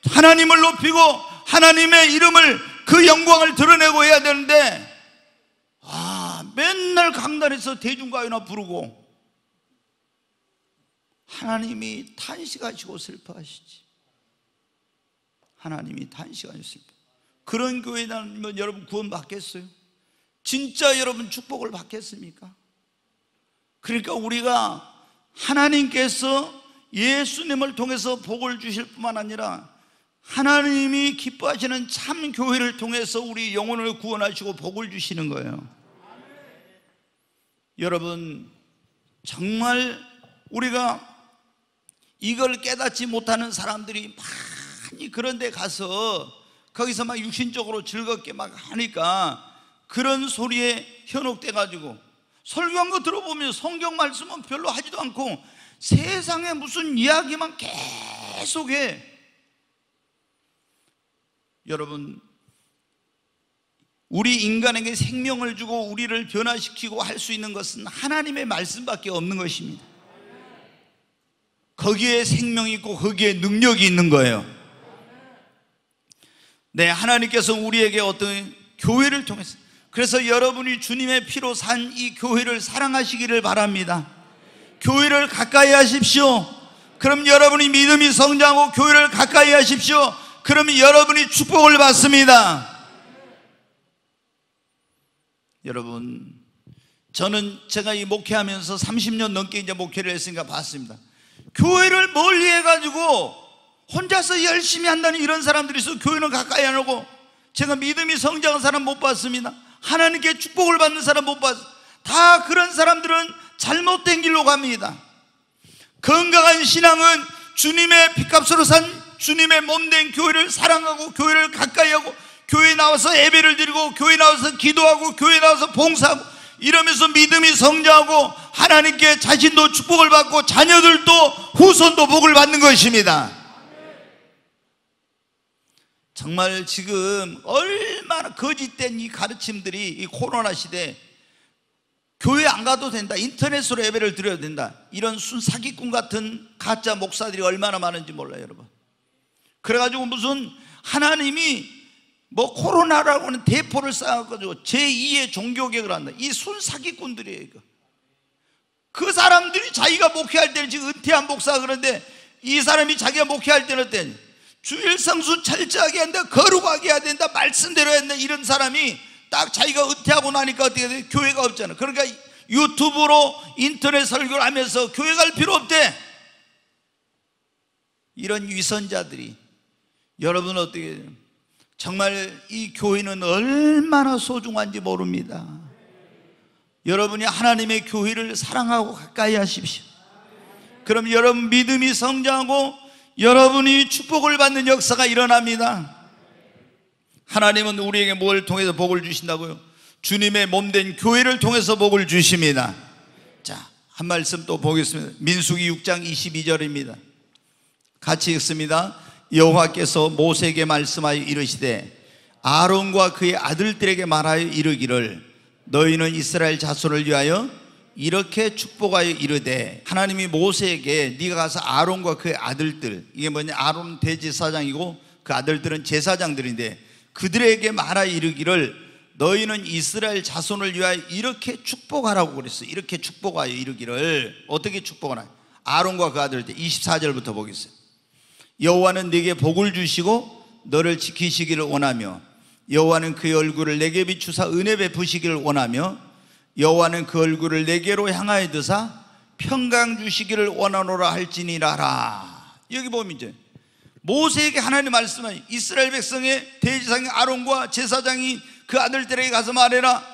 하나님을 높이고 하나님의 이름을, 그 영광을 드러내고 해야 되는데, 맨날 강단에서 대중가요나 부르고, 하나님이 탄식하시고 슬퍼하시지. 하나님이 탄식하시고 슬퍼. 그런 교회 다니면 여러분 구원 받겠어요? 진짜 여러분 축복을 받겠습니까? 그러니까 우리가 하나님께서 예수님을 통해서 복을 주실 뿐만 아니라 하나님이 기뻐하시는 참 교회를 통해서 우리 영혼을 구원하시고 복을 주시는 거예요. 여러분, 정말 우리가 이걸 깨닫지 못하는 사람들이 많이 그런 데 가서 거기서 막 육신적으로 즐겁게 막 하니까 그런 소리에 현혹돼 가지고 설교한 거 들어보면 성경 말씀은 별로 하지도 않고 세상에 무슨 이야기만 계속해. 여러분, 우리 인간에게 생명을 주고 우리를 변화시키고 할 수 있는 것은 하나님의 말씀밖에 없는 것입니다. 거기에 생명이 있고 거기에 능력이 있는 거예요. 네, 하나님께서 우리에게 어떤 교회를 통해서, 그래서 여러분이 주님의 피로 산 이 교회를 사랑하시기를 바랍니다. 교회를 가까이 하십시오. 그럼 여러분이 믿음이 성장하고 교회를 가까이 하십시오. 그러면 여러분이 축복을 받습니다. 여러분, 저는 제가 이 목회하면서 30년 넘게 이제 목회를 했으니까 봤습니다. 교회를 멀리 해가지고 혼자서 열심히 한다는 이런 사람들이 있어. 교회는 가까이 안 오고. 제가 믿음이 성장한 사람 못 봤습니다. 하나님께 축복을 받는 사람 못 봤어요. 다 그런 사람들은 잘못된 길로 갑니다. 건강한 신앙은 주님의 피값으로 산 주님의 몸된 교회를 사랑하고 교회를 가까이 하고 교회에 나와서 예배를 드리고 교회에 나와서 기도하고 교회에 나와서 봉사하고 이러면서 믿음이 성장하고 하나님께 자신도 축복을 받고 자녀들도 후손도 복을 받는 것입니다. 정말 지금 얼마나 거짓된 이 가르침들이, 이 코로나 시대에 교회 안 가도 된다, 인터넷으로 예배를 드려야 된다, 이런 순사기꾼 같은 가짜 목사들이 얼마나 많은지 몰라요, 여러분. 그래가지고 무슨 하나님이 뭐 코로나라고 하는 대포를 쌓아가지고 제2의 종교개혁을 한다, 이 순사기꾼들이에요. 이거. 그 사람들이 자기가 목회할 때는, 지금 은퇴한 목사가 그런데 이 사람이 자기가 목회할 때는 어때? 주일 성수 철저하게 해야 된다, 거룩하게 해야 된다, 말씀대로 해야 된다, 이런 사람이 딱 자기가 은퇴하고 나니까 어떻게 돼? 교회가 없잖아. 그러니까 유튜브로 인터넷 설교를 하면서 교회 갈 필요 없대. 이런 위선자들이, 여러분 어떻게 해요? 정말 이 교회는 얼마나 소중한지 모릅니다. 여러분이 하나님의 교회를 사랑하고 가까이 하십시오. 그럼 여러분 믿음이 성장하고 여러분이 축복을 받는 역사가 일어납니다. 하나님은 우리에게 뭘 통해서 복을 주신다고요? 주님의 몸된 교회를 통해서 복을 주십니다. 자, 한 말씀 또 보겠습니다. 민수기 6장 22절입니다. 같이 읽습니다. 여호와께서 모세에게 말씀하여 이르시되 아론과 그의 아들들에게 말하여 이르기를 너희는 이스라엘 자손을 위하여 이렇게 축복하여 이르되, 하나님이 모세에게 네가 가서 아론과 그의 아들들, 이게 뭐냐, 아론은 대제사장이고 그 아들들은 제사장들인데 그들에게 말하여 이르기를 너희는 이스라엘 자손을 위하여 이렇게 축복하라고 그랬어요. 이렇게 축복하여 이르기를. 어떻게 축복하나? 아론과 그 아들들. 24절부터 보겠어요. 여호와는 네게 복을 주시고 너를 지키시기를 원하며 여호와는 그의 얼굴을 내게 비추사 은혜 베푸시기를 원하며 여호와는 그 얼굴을 내게로 향하여 드사 평강 주시기를 원하노라 할지니라라. 여기 보면 이제 모세에게 하나님 말씀하니 이스라엘 백성의 대제사장 아론과 제사장이 그 아들들에게 가서 말해라.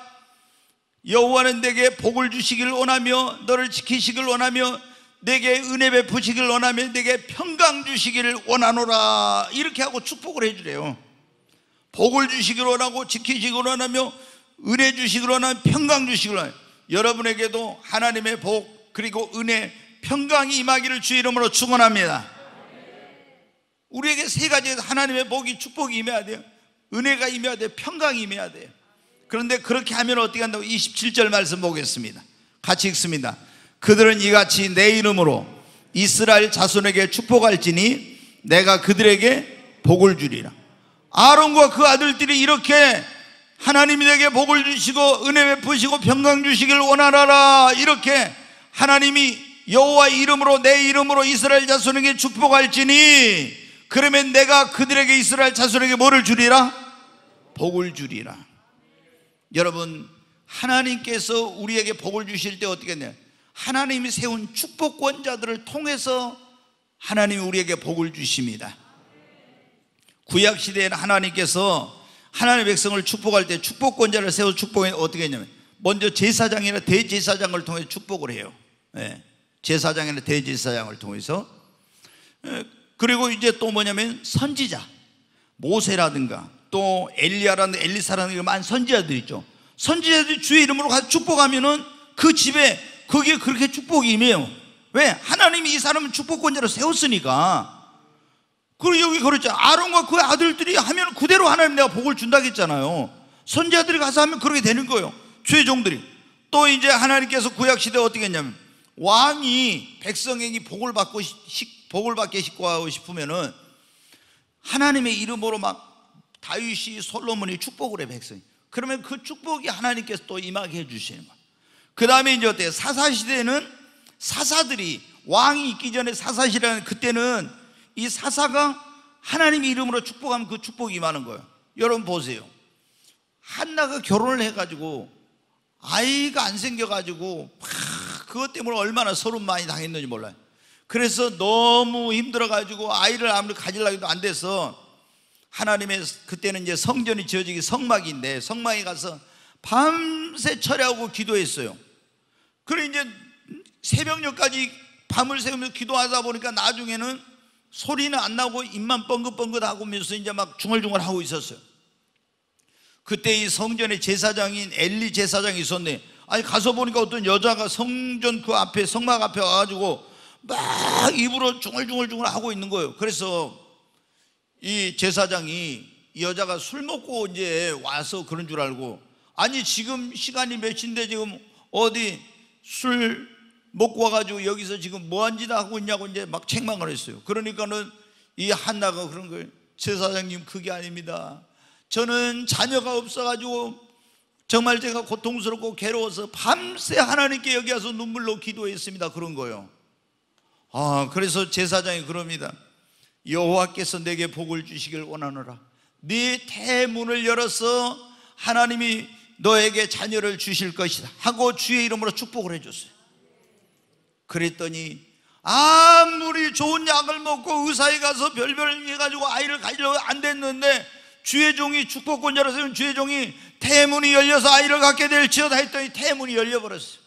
여호와는 내게 복을 주시기를 원하며 너를 지키시기를 원하며 내게 은혜 베푸시기를 원하며 내게 평강 주시기를 원하노라. 이렇게 하고 축복을 해주래요. 복을 주시기를 원하고 지키시기를 원하며 은혜 주시기를 원하며 평강 주시기를 원하며, 여러분에게도 하나님의 복 그리고 은혜 평강이 임하기를 주의 이름으로 축원합니다. 우리에게 세 가지 하나님의 복이 축복이 임해야 돼요. 은혜가 임해야 돼요. 평강이 임해야 돼요. 그런데 그렇게 하면 어떻게 한다고? 27절 말씀 보겠습니다. 같이 읽습니다. 그들은 이같이 내 이름으로 이스라엘 자손에게 축복할지니 내가 그들에게 복을 주리라. 아론과 그 아들들이 이렇게 하나님이 내게 복을 주시고 은혜 베푸시고 평강 주시기를 원하라. 이렇게 하나님이 여호와 이름으로 내 이름으로 이스라엘 자손에게 축복할지니 그러면 내가 그들에게 이스라엘 자손에게 뭐를 주리라? 복을 주리라. 여러분, 하나님께서 우리에게 복을 주실 때 어떻게 했냐? 하나님이 세운 축복권자들을 통해서 하나님이 우리에게 복을 주십니다. 구약시대에는 하나님께서 하나님의 백성을 축복할 때 축복권자를 세워 축복해 어떻게 했냐면 먼저 제사장이나 대제사장을 통해 축복을 해요. 제사장이나 대제사장을 통해서. 그리고 이제 또 뭐냐면 선지자, 모세라든가 또 엘리야라든가 엘리사라든가 많은 선지자들 있죠. 선지자들이 주의 이름으로 가서 축복하면은 그 집에 거기에 그렇게 축복이 임해요. 왜? 하나님이 이 사람은 축복권자로 세웠으니까. 그리고 여기 그랬죠. 아론과 그 아들들이 하면 그대로 하나님 내가 복을 준다고 했잖아요. 선지자들이 가서 하면 그렇게 되는 거예요. 주의 종들이. 또 이제 하나님께서 구약시대에 어떻게 했냐면 왕이 백성에게 복을 받게 시키고 싶으면은 하나님의 이름으로 막 다윗이 솔로몬이 축복을 해 백성이. 그러면 그 축복이 하나님께서 또 임하게 해주시는 거예요. 그 다음에 이제 어때요? 사사시대는 사사들이, 왕이 있기 전에 사사시대는 그때는 이 사사가 하나님의 이름으로 축복하면 그 축복이 임하는 거예요. 여러분 보세요. 한나가 결혼을 해가지고 아이가 안 생겨가지고 그것 때문에 얼마나 서름 많이 당했는지 몰라요. 그래서 너무 힘들어가지고 아이를 아무리 가지려고 해도 안 돼서 하나님의 그때는 이제 성전이 지어지기 성막인데 성막에 가서 밤새 철야하고 기도했어요. 그래 이제 새벽녘까지 밤을 새우면서 기도하다 보니까 나중에는 소리는 안 나고 입만 뻥긋뻥긋하고 면서 이제 막 중얼중얼 하고 있었어요. 그때 이 성전의 제사장인 엘리 제사장이 있었네. 아니 가서 보니까 어떤 여자가 성전 그 앞에 성막 앞에 와가지고 막 입으로 중얼중얼 하고 있는 거예요. 그래서 이 제사장이 이 여자가 술 먹고 이제 와서 그런 줄 알고, 아니 지금 시간이 몇 시인데 지금 어디 술 먹고 와가지고 여기서 지금 뭐한 짓 하고 있냐고 이제 막 책망을 했어요. 그러니까는 이 한나가 그런 거예요. 제사장님 그게 아닙니다. 저는 자녀가 없어가지고 정말 제가 고통스럽고 괴로워서 밤새 하나님께 여기 와서 눈물로 기도했습니다. 그런 거예요. 그래서 제사장이 그럽니다. 여호와께서 내게 복을 주시길 원하노라. 네 태문을 열어서 하나님이 너에게 자녀를 주실 것이다 하고 주의 이름으로 축복을 해줬어요. 그랬더니 아무리 좋은 약을 먹고 의사에 가서 별별 해가지고 아이를 가지려고 안 됐는데 주의 종이 축복권자로 세운 주의 종이 태문이 열려서 아이를 갖게 될지어다 했더니 태문이 열려버렸어요.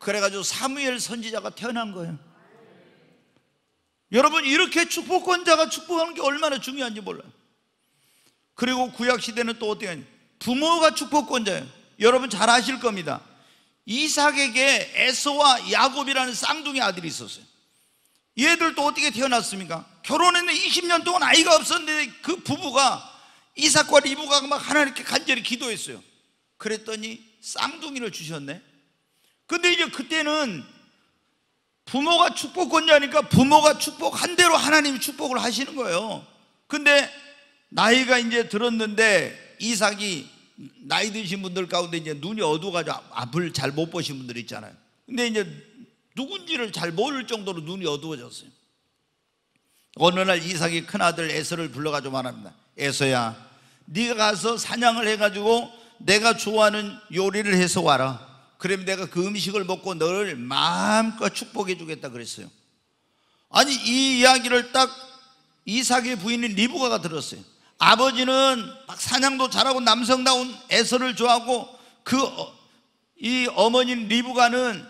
그래가지고 사무엘 선지자가 태어난 거예요. 여러분, 이렇게 축복권자가 축복하는 게 얼마나 중요한지 몰라요. 그리고 구약시대는 또 어떻게 하냐, 부모가 축복권자예요. 여러분 잘 아실 겁니다. 이삭에게 에서와 야곱이라는 쌍둥이 아들이 있었어요. 얘들 또 어떻게 태어났습니까? 결혼했는데 20년 동안 아이가 없었는데 그 부부가, 이삭과 리브가가 막 하나님께 간절히 기도했어요. 그랬더니 쌍둥이를 주셨네. 근데 이제 그때는 부모가 축복권자니까 부모가 축복한 대로 하나님이 축복을 하시는 거예요. 근데 나이가 이제 들었는데, 이삭이 나이 드신 분들 가운데 이제 눈이 어두워가지고 앞을 잘 못 보신 분들 있잖아요. 근데 이제 누군지를 잘 모를 정도로 눈이 어두워졌어요. 어느 날 이삭이 큰아들 에서를 불러가지고 말합니다. 에서야, 네가 가서 사냥을 해가지고 내가 좋아하는 요리를 해서 와라. 그러면 내가 그 음식을 먹고 너를 마음껏 축복해 주겠다 그랬어요. 아니, 이 이야기를 딱 이삭의 부인인 리브가가 들었어요. 아버지는 막 사냥도 잘하고 남성다운 에서를 좋아하고, 이 어머니인 리브가는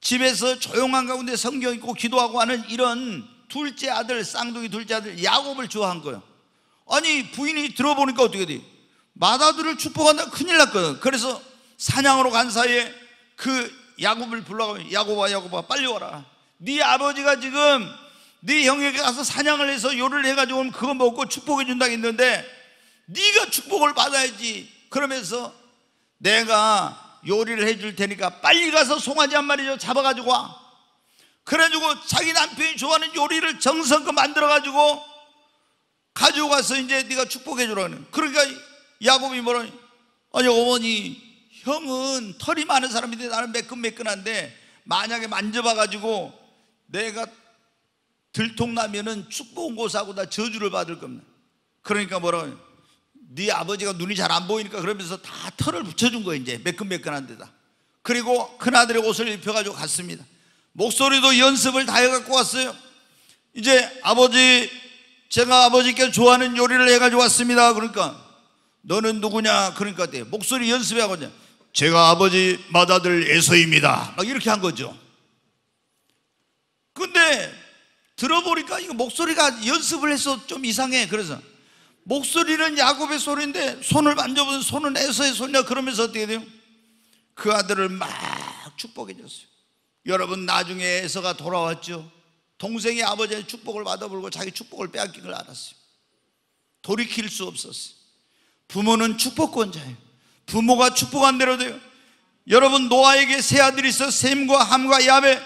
집에서 조용한 가운데 성경 읽고 기도하고 하는 이런 둘째 아들, 쌍둥이 둘째 아들 야곱을 좋아한 거예요. 아니, 부인이 들어보니까 어떻게 돼? 맏아들을 축복한다, 큰일 났거든. 그래서 사냥으로 간 사이에 그 야곱을 불러가면, 야곱아 빨리 와라. 네 아버지가 지금 네 형에게 가서 사냥을 해서 요리를 해가지고 오면 그거 먹고 축복해 준다고 했는데 네가 축복을 받아야지. 그러면서 내가 요리를 해줄 테니까 빨리 가서 송아지 한 마리 잡아가지고 와. 그래가지고 자기 남편이 좋아하는 요리를 정성껏 만들어가지고 가지고 가서 이제 네가 축복해 주라는. 그러니까 야곱이 뭐라니, 아니 어머니, 형은 털이 많은 사람인데 나는 매끈매끈한데 만약에 만져봐가지고 내가 들통나면은 축복고사하고 나 저주를 받을 겁니다. 그러니까 뭐라고, 네 아버지가 눈이 잘 안 보이니까 그러면서 다 털을 붙여준 거예요. 이제 매끈매끈한 데다. 그리고 큰아들의 옷을 입혀가지고 갔습니다. 목소리도 연습을 다 해갖고 왔어요. 이제 아버지, 제가 아버지께 좋아하는 요리를 해가지고 왔습니다. 그러니까 너는 누구냐? 그러니까 목소리 연습해하고, 제가 아버지 맏아들 에서입니다, 막 이렇게 한 거죠. 근데 들어보니까 이거 목소리가 연습을 해서 좀 이상해. 그래서 목소리는 야곱의 소리인데 손을 만져보면 손은 에서의 소리냐. 그러면서 어떻게 돼요? 그 아들을 막 축복해 줬어요. 여러분, 나중에 에서가 돌아왔죠. 동생이 아버지의 축복을 받아버리고 자기 축복을 빼앗긴 걸 알았어요. 돌이킬 수 없었어요. 부모는 축복권자예요. 부모가 축복한 대로 돼요. 여러분, 노아에게 세 아들이 있어, 셈과 함과 야벳.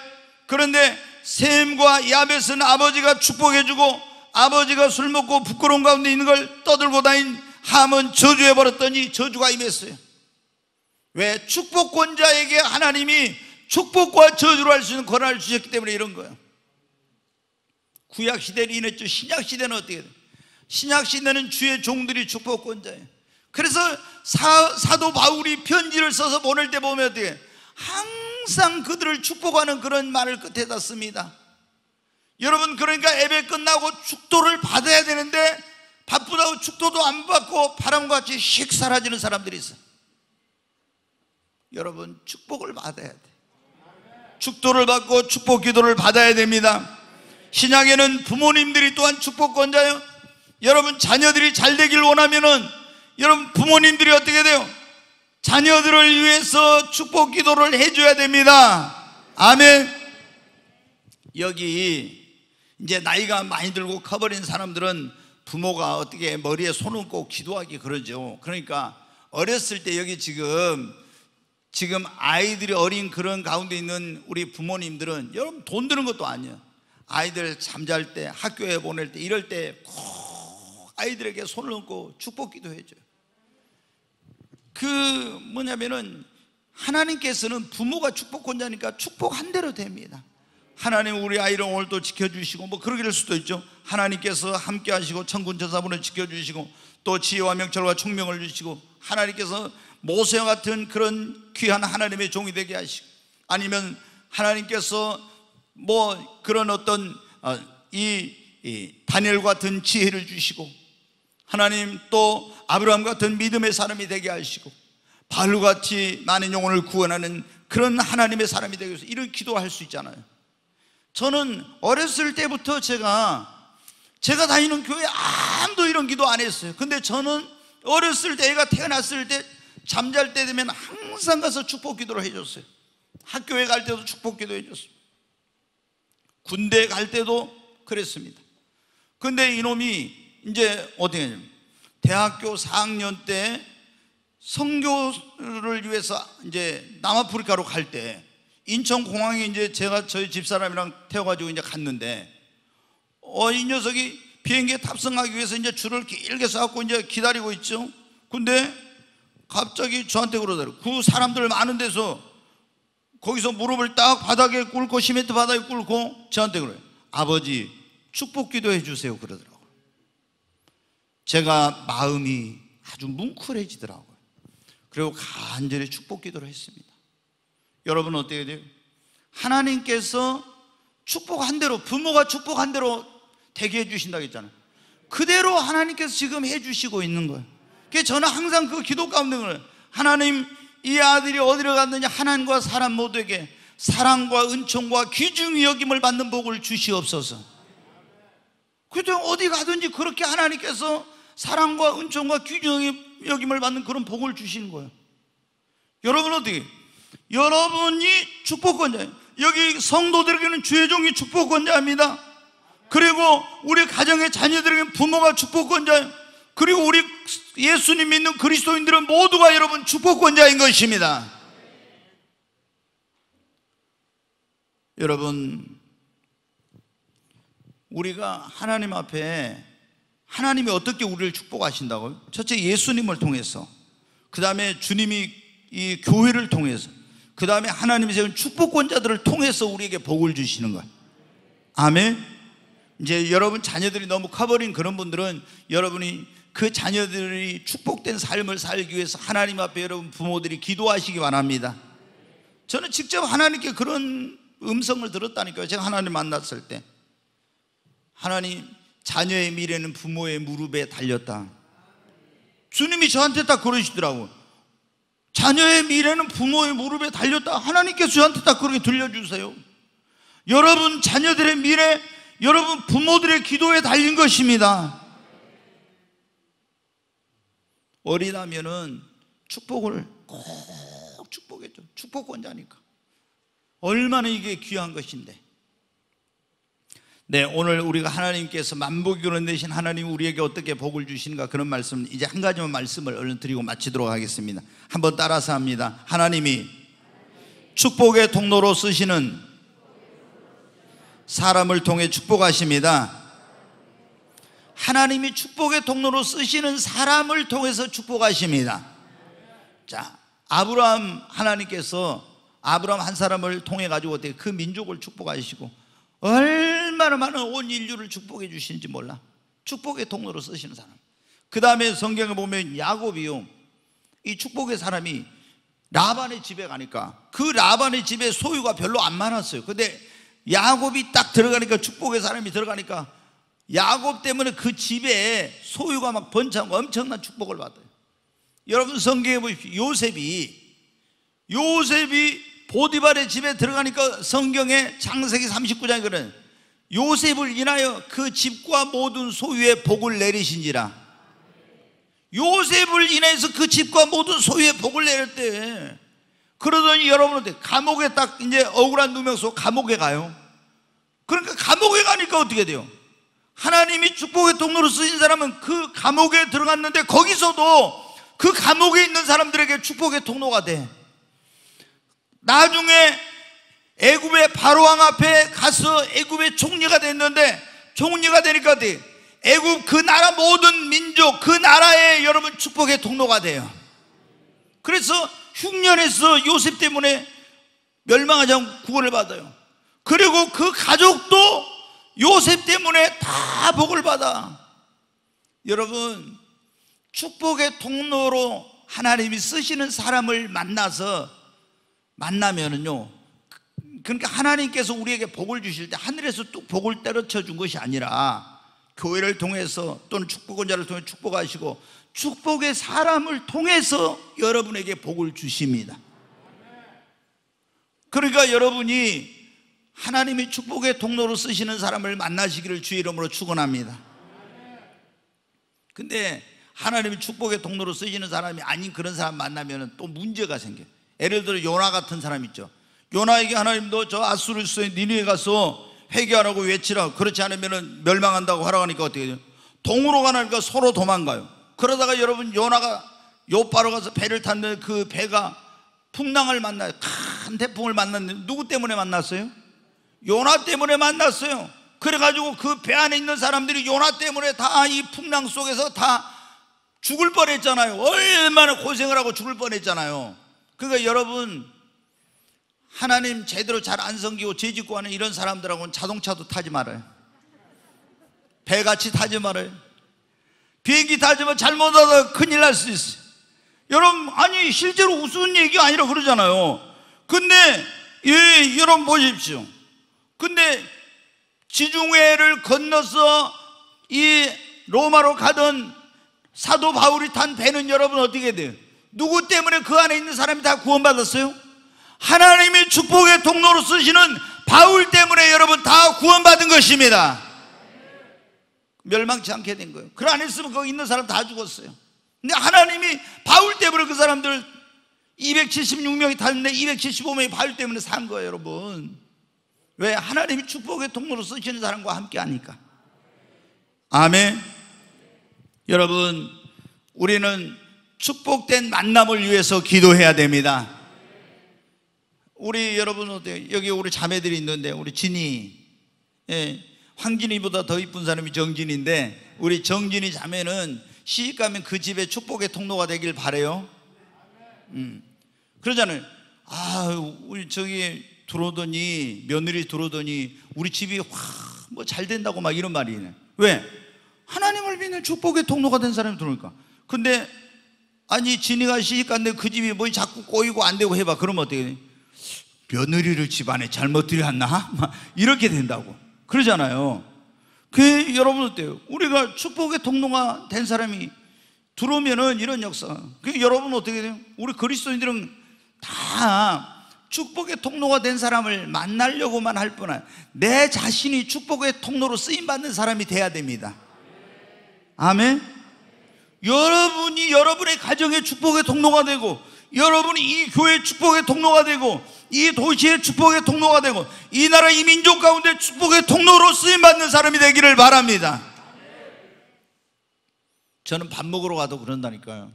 그런데 셈과 야벳은 아버지가 축복해주고, 아버지가 술 먹고 부끄러운 가운데 있는 걸 떠들고 다닌 함은 저주해버렸더니 저주가 임했어요. 왜? 축복권자에게 하나님이 축복과 저주를 할 수 있는 권한을 주셨기 때문에 이런 거예요. 구약시대는 이랬죠. 신약시대는 어떻게 돼요? 신약시대는 주의 종들이 축복권자예요. 그래서 사도 바울이 편지를 써서 보낼 때 보면 어떻게 해요? 항상 그들을 축복하는 그런 말을 끝에다 씁니다. 여러분, 그러니까 예배 끝나고 축도를 받아야 되는데 바쁘다고 축도도 안 받고 바람과 같이 휙 사라지는 사람들이 있어요. 여러분, 축복을 받아야 돼. 축도를 받고 축복 기도를 받아야 됩니다. 신약에는 부모님들이 또한 축복권자예요. 여러분, 자녀들이 잘 되길 원하면은 여러분, 부모님들이 어떻게 돼요? 자녀들을 위해서 축복 기도를 해줘야 됩니다. 아멘. 여기 이제 나이가 많이 들고 커버린 사람들은 부모가 어떻게 머리에 손을 얹고 기도하기 그러죠. 그러니까 어렸을 때 여기 지금 아이들이 어린 그런 가운데 있는 우리 부모님들은 여러분 돈 드는 것도 아니에요. 아이들 잠잘 때, 학교에 보낼 때, 이럴 때 꼭 아이들에게 손을 얹고 축복 기도해줘요. 뭐냐면은 하나님께서는 부모가 축복권자니까 축복한 대로 됩니다. 하나님 우리 아이를 오늘도 지켜주시고 뭐 그러게 될 수도 있죠. 하나님께서 함께 하시고 천군 천사분을 지켜주시고 또 지혜와 명철과 총명을 주시고 하나님께서 모세와 같은 그런 귀한 하나님의 종이 되게 하시고, 아니면 하나님께서 뭐 그런 어떤 이 다니엘 같은 지혜를 주시고, 하나님 또 아브라함 같은 믿음의 사람이 되게 하시고, 바울같이 많은 영혼을 구원하는 그런 하나님의 사람이 되기 위해서 이런 기도할 수 있잖아요. 저는 어렸을 때부터 제가 다니는 교회 아무도 이런 기도 안 했어요. 근데 저는 어렸을 때, 애가 태어났을 때 잠잘 때 되면 항상 가서 축복 기도를 해줬어요. 학교에 갈 때도 축복 기도 해줬어요. 군대 갈 때도 그랬습니다. 근데 이놈이 이제 어떻게 했냐면 대학교 4학년 때 선교를 위해서 이제 남아프리카로 갈 때 인천공항에 이제 저희 집사람이랑 태워가지고 이제 갔는데 이 녀석이 비행기에 탑승하기 위해서 이제 줄을 길게 서갖고 이제 기다리고 있죠. 근데 갑자기 저한테 그러더라고요. 그 사람들 많은 데서 거기서 무릎을 딱 바닥에 꿇고 시멘트 바닥에 꿇고 저한테 그래요. 아버지 축복 기도해 주세요 그러더라고요. 제가 마음이 아주 뭉클해지더라고요. 그리고 간절히 축복 기도를 했습니다. 여러분 어떻게 돼요? 하나님께서 축복한 대로, 부모가 축복한 대로 되게 해주신다고 했잖아요. 그대로 하나님께서 지금 해주시고 있는 거예요. 그래서 저는 항상 그 기도 가운데 그래요. 하나님, 이 아들이 어디로 갔느냐 하나님과 사람 모두에게 사랑과 은총과 귀중히 여김을 받는 복을 주시옵소서. 그래도 어디 가든지 그렇게 하나님께서 사랑과 은총과 귀중히 여김을 받는 그런 복을 주시는 거예요. 여러분 어떻게? 여러분이 축복권자예요. 여기 성도들에게는 주의 종이 축복권자입니다. 그리고 우리 가정의 자녀들에게는 부모가 축복권자예요. 그리고 우리 예수님 믿는 그리스도인들은 모두가 여러분 축복권자인 것입니다. 여러분, 우리가 하나님 앞에 하나님이 어떻게 우리를 축복하신다고요? 첫째 예수님을 통해서, 그 다음에 주님이 이 교회를 통해서, 그 다음에 하나님이 세운 축복권자들을 통해서 우리에게 복을 주시는 거예요. 아멘. 이제 여러분 자녀들이 너무 커버린 그런 분들은 여러분이 그 자녀들이 축복된 삶을 살기 위해서 하나님 앞에 여러분 부모들이 기도하시기 바랍니다. 저는 직접 하나님께 그런 음성을 들었다니까요. 제가 하나님 만났을 때, 하나님, 자녀의 미래는 부모의 무릎에 달렸다. 주님이 저한테 딱 그러시더라고요. 자녀의 미래는 부모의 무릎에 달렸다. 하나님께서 저한테 딱 그렇게 들려주세요. 여러분 자녀들의 미래, 여러분 부모들의 기도에 달린 것입니다. 어리다면은 축복을 꼭 축복해줘. 축복권자니까. 얼마나 이게 귀한 것인데. 네, 오늘 우리가 하나님께서 만복으로 내신 하나님 우리에게 어떻게 복을 주시는가, 그런 말씀, 이제 한 가지만 말씀을 얼른 드리고 마치도록 하겠습니다. 한번 따라서 합니다. 하나님이 축복의 통로로 쓰시는 사람을 통해 축복하십니다. 하나님이 축복의 통로로 쓰시는 사람을 통해서 축복하십니다. 자, 아브라함, 하나님께서 아브라함 한 사람을 통해 가지고 그 민족을 축복하시고 얼마나 많은 온 인류를 축복해 주시는지 몰라. 축복의 통로로 쓰시는 사람. 그 다음에 성경에 보면 야곱이요, 이 축복의 사람이 라반의 집에 가니까 그 라반의 집에 소유가 별로 안 많았어요. 근데 야곱이 딱 들어가니까, 축복의 사람이 들어가니까 야곱 때문에 그 집에 소유가 막 번창하고 엄청난 축복을 받아요. 여러분 성경에 보십시오. 요셉이 보디발의 집에 들어가니까 성경에 창세기 39장에 그러는, 요셉을 인하여 그 집과 모든 소유의 복을 내리신지라. 요셉을 인해서 그 집과 모든 소유의 복을 내렸대. 그러더니 여러분한테 감옥에 딱 이제 억울한 누명 속 감옥에 가요. 그러니까 감옥에 가니까 어떻게 돼요? 하나님이 축복의 통로로 쓰신 사람은 그 감옥에 들어갔는데 거기서도 그 감옥에 있는 사람들에게 축복의 통로가 돼. 나중에 애굽의 바로왕 앞에 가서 애굽의 총리가 됐는데, 총리가 되니까 어때? 애굽 그 나라 모든 민족, 그 나라에 여러분 축복의 통로가 돼요. 그래서 흉년에서 요셉 때문에 멸망하지 않고 구원을 받아요. 그리고 그 가족도 요셉 때문에 다 복을 받아. 여러분, 축복의 통로로 하나님이 쓰시는 사람을 만나면은요, 그러니까 하나님께서 우리에게 복을 주실 때 하늘에서 뚝 복을 때려쳐 준 것이 아니라 교회를 통해서 또는 축복원자를 통해 축복하시고 축복의 사람을 통해서 여러분에게 복을 주십니다. 그러니까 여러분이 하나님이 축복의 통로로 쓰시는 사람을 만나시기를 주의 이름으로 축원합니다. 근데 하나님이 축복의 통로로 쓰시는 사람이 아닌 그런 사람 만나면 또 문제가 생겨요. 예를 들어 요나 같은 사람 있죠. 요나에게 하나님도 저 아수르스의 니느웨에 가서 회개하라고 외치라, 그렇지 않으면 멸망한다고 하라고 하니까 어떻게 돼요? 동으로 가니까 서로 도망가요. 그러다가 여러분 요나가 요파로 가서 배를 탔는데 그 배가 풍랑을 만나요. 큰 태풍을 만났는데 누구 때문에 만났어요? 요나 때문에 만났어요. 그래가지고 그 배 안에 있는 사람들이 요나 때문에 다 이 풍랑 속에서 다 죽을 뻔했잖아요. 얼마나 고생을 하고 죽을 뻔했잖아요. 그러니까 여러분, 하나님 제대로 잘 안 섬기고 죄짓고 하는 이런 사람들하고는 자동차도 타지 말아요. 배같이 타지 말아요. 비행기 타지만 잘못하다가 큰일 날 수 있어요. 여러분, 아니 실제로 우스운 얘기가 아니라 그러잖아요. 근데 여러분 보십시오. 근데 지중해를 건너서 이 로마로 가던 사도 바울이 탄 배는 여러분 어떻게 돼요? 누구 때문에 그 안에 있는 사람이 다 구원받았어요? 하나님이 축복의 통로로 쓰시는 바울 때문에 여러분 다 구원받은 것입니다. 멸망치 않게 된 거예요. 그 안에 있으면 거기 있는 사람 다 죽었어요. 근데 하나님이 바울 때문에 그 사람들 276명이 탔는데 275명이 바울 때문에 산 거예요, 여러분. 왜? 하나님이 축복의 통로로 쓰시는 사람과 함께 하니까. 아멘. 여러분, 우리는 축복된 만남을 위해서 기도해야 됩니다. 우리 여러분 어때요? 여기 우리 자매들이 있는데 우리 진이, 황진이보다 더 이쁜 사람이 정진인데 우리 정진이 자매는 시집가면 그 집에 축복의 통로가 되길 바래요. 그러잖아요. 우리 저기 들어오더니 며느리 들어오더니 우리 집이 뭐 잘 된다고 막 이런 말이네. 왜? 하나님을 믿는 축복의 통로가 된 사람이 들어오니까. 근데 아니 진이가 시집갔는데 그 집이 뭐 자꾸 꼬이고 안 되고 해봐. 그러면 어떻게 돼? 며느리를 집안에 잘못 들여왔나? 이렇게 된다고 그러잖아요. 그 여러분 어때요? 우리가 축복의 통로가 된 사람이 들어오면은 이런 역사. 그 여러분 어떻게 돼요? 우리 그리스도인들은 다 축복의 통로가 된 사람을 만나려고만 할 뿐 아니라 내 자신이 축복의 통로로 쓰임받는 사람이 돼야 됩니다. 아멘. 여러분이 여러분의 가정의 축복의 통로가 되고, 여러분이 이 교회의 축복의 통로가 되고, 이 도시의 축복의 통로가 되고, 이 나라 이 민족 가운데 축복의 통로로 쓰임받는 사람이 되기를 바랍니다. 저는 밥 먹으러 가도 그런다니까요.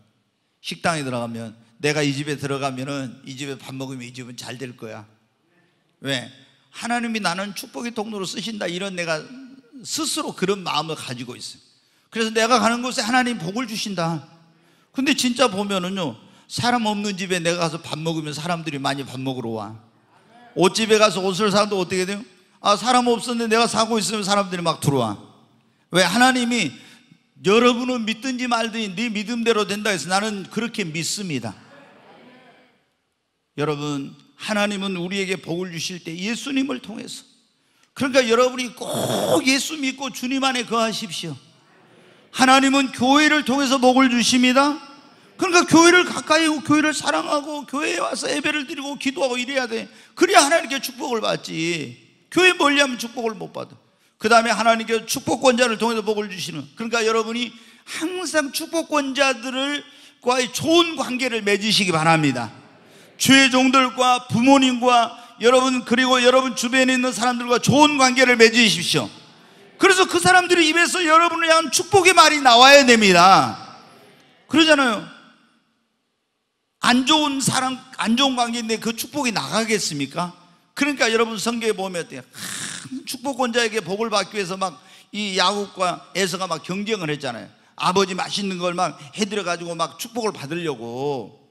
식당에 들어가면 내가 이 집에 들어가면은 이 집에 밥 먹으면 이 집은 잘 될 거야. 왜? 하나님이 나는 축복의 통로로 쓰신다, 이런 내가 스스로 그런 마음을 가지고 있어요. 그래서 내가 가는 곳에 하나님 복을 주신다. 근데 진짜 보면은요, 사람 없는 집에 내가 가서 밥 먹으면 사람들이 많이 밥 먹으러 와. 옷집에 가서 옷을 사도 어떻게 돼요? 사람 없었는데 내가 사고 있으면 사람들이 막 들어와. 왜? 하나님이 여러분은 믿든지 말든지 네 믿음대로 된다 해서 나는 그렇게 믿습니다. 여러분, 하나님은 우리에게 복을 주실 때 예수님을 통해서, 그러니까 여러분이 꼭 예수 믿고 주님 안에 거하십시오. 하나님은 교회를 통해서 복을 주십니다. 그러니까 교회를 가까이 오고 교회를 사랑하고 교회에 와서 예배를 드리고 기도하고 이래야 돼. 그래야 하나님께 축복을 받지. 교회 멀리하면 축복을 못 받아. 그 다음에 하나님께 축복권자를 통해서 복을 주시는, 그러니까 여러분이 항상 축복권자들과의 좋은 관계를 맺으시기 바랍니다. 주의 종들과 부모님과 여러분, 그리고 여러분 주변에 있는 사람들과 좋은 관계를 맺으십시오. 그래서 그 사람들의 입에서 여러분을 향한 축복의 말이 나와야 됩니다. 그러잖아요. 안 좋은 사람, 안 좋은 관계인데 그 축복이 나가겠습니까? 그러니까 여러분 성경에 보면 어때요? 축복권자에게 복을 받기 위해서 막 이 야곱과 에서가 막 경쟁을 했잖아요. 아버지 맛있는 걸 막 해드려가지고 막 축복을 받으려고.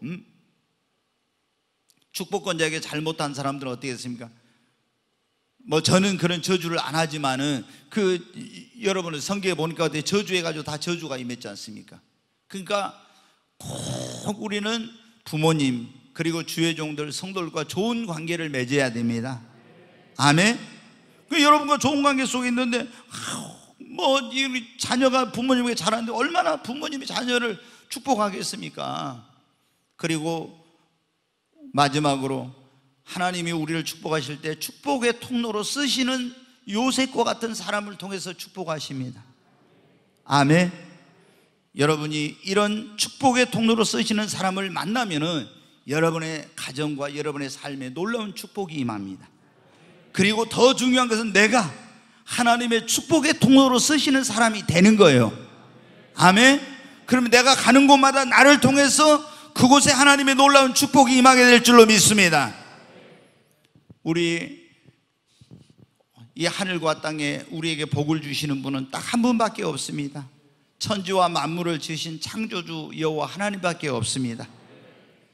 축복권자에게 잘못한 사람들은 어떻게 했습니까? 뭐 저는 그런 저주를 안 하지만은 여러분은 성경에 보니까 어떻게 저주해가지고 다 저주가 임했지 않습니까? 그러니까 꼭 우리는 부모님 그리고 주의 종들 성도들과 좋은 관계를 맺어야 됩니다. 아멘. 여러분과 좋은 관계 속에 있는데 자녀가 부모님에게 잘하는데 얼마나 부모님이 자녀를 축복하겠습니까? 그리고 마지막으로 하나님이 우리를 축복하실 때 축복의 통로로 쓰시는 요셉과 같은 사람을 통해서 축복하십니다. 아멘. 여러분이 이런 축복의 통로로 쓰시는 사람을 만나면은 여러분의 가정과 여러분의 삶에 놀라운 축복이 임합니다. 그리고 더 중요한 것은 내가 하나님의 축복의 통로로 쓰시는 사람이 되는 거예요. 아멘. 그러면 내가 가는 곳마다 나를 통해서 그곳에 하나님의 놀라운 축복이 임하게 될 줄로 믿습니다. 우리 이 하늘과 땅에 우리에게 복을 주시는 분은 딱 한 분밖에 없습니다. 천지와 만물을 지으신 창조주 여호와 하나님밖에 없습니다.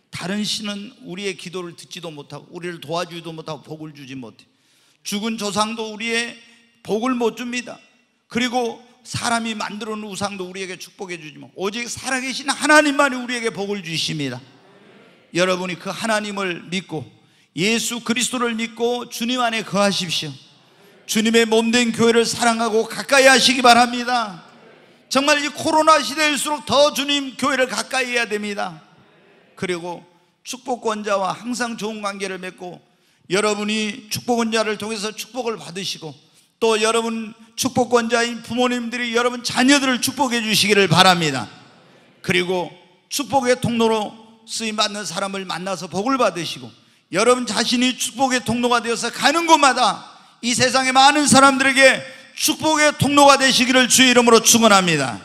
다른 신은 우리의 기도를 듣지도 못하고 우리를 도와주지도 못하고 복을 주지 못해. 죽은 조상도 우리의 복을 못 줍니다. 그리고 사람이 만들어 놓은 우상도 우리에게 축복해 주지 못. 오직 살아계신 하나님만이 우리에게 복을 주십니다. 여러분이 그 하나님을 믿고 예수 그리스도를 믿고 주님 안에 거하십시오. 주님의 몸된 교회를 사랑하고 가까이 하시기 바랍니다. 정말 이 코로나 시대일수록 더 주님 교회를 가까이 해야 됩니다. 그리고 축복권자와 항상 좋은 관계를 맺고 여러분이 축복권자를 통해서 축복을 받으시고 또 여러분 축복권자인 부모님들이 여러분 자녀들을 축복해 주시기를 바랍니다. 그리고 축복의 통로로 쓰임받는 사람을 만나서 복을 받으시고 여러분 자신이 축복의 통로가 되어서 가는 곳마다 이 세상의 많은 사람들에게 축복의 통로가 되시기를 주의 이름으로 축원합니다.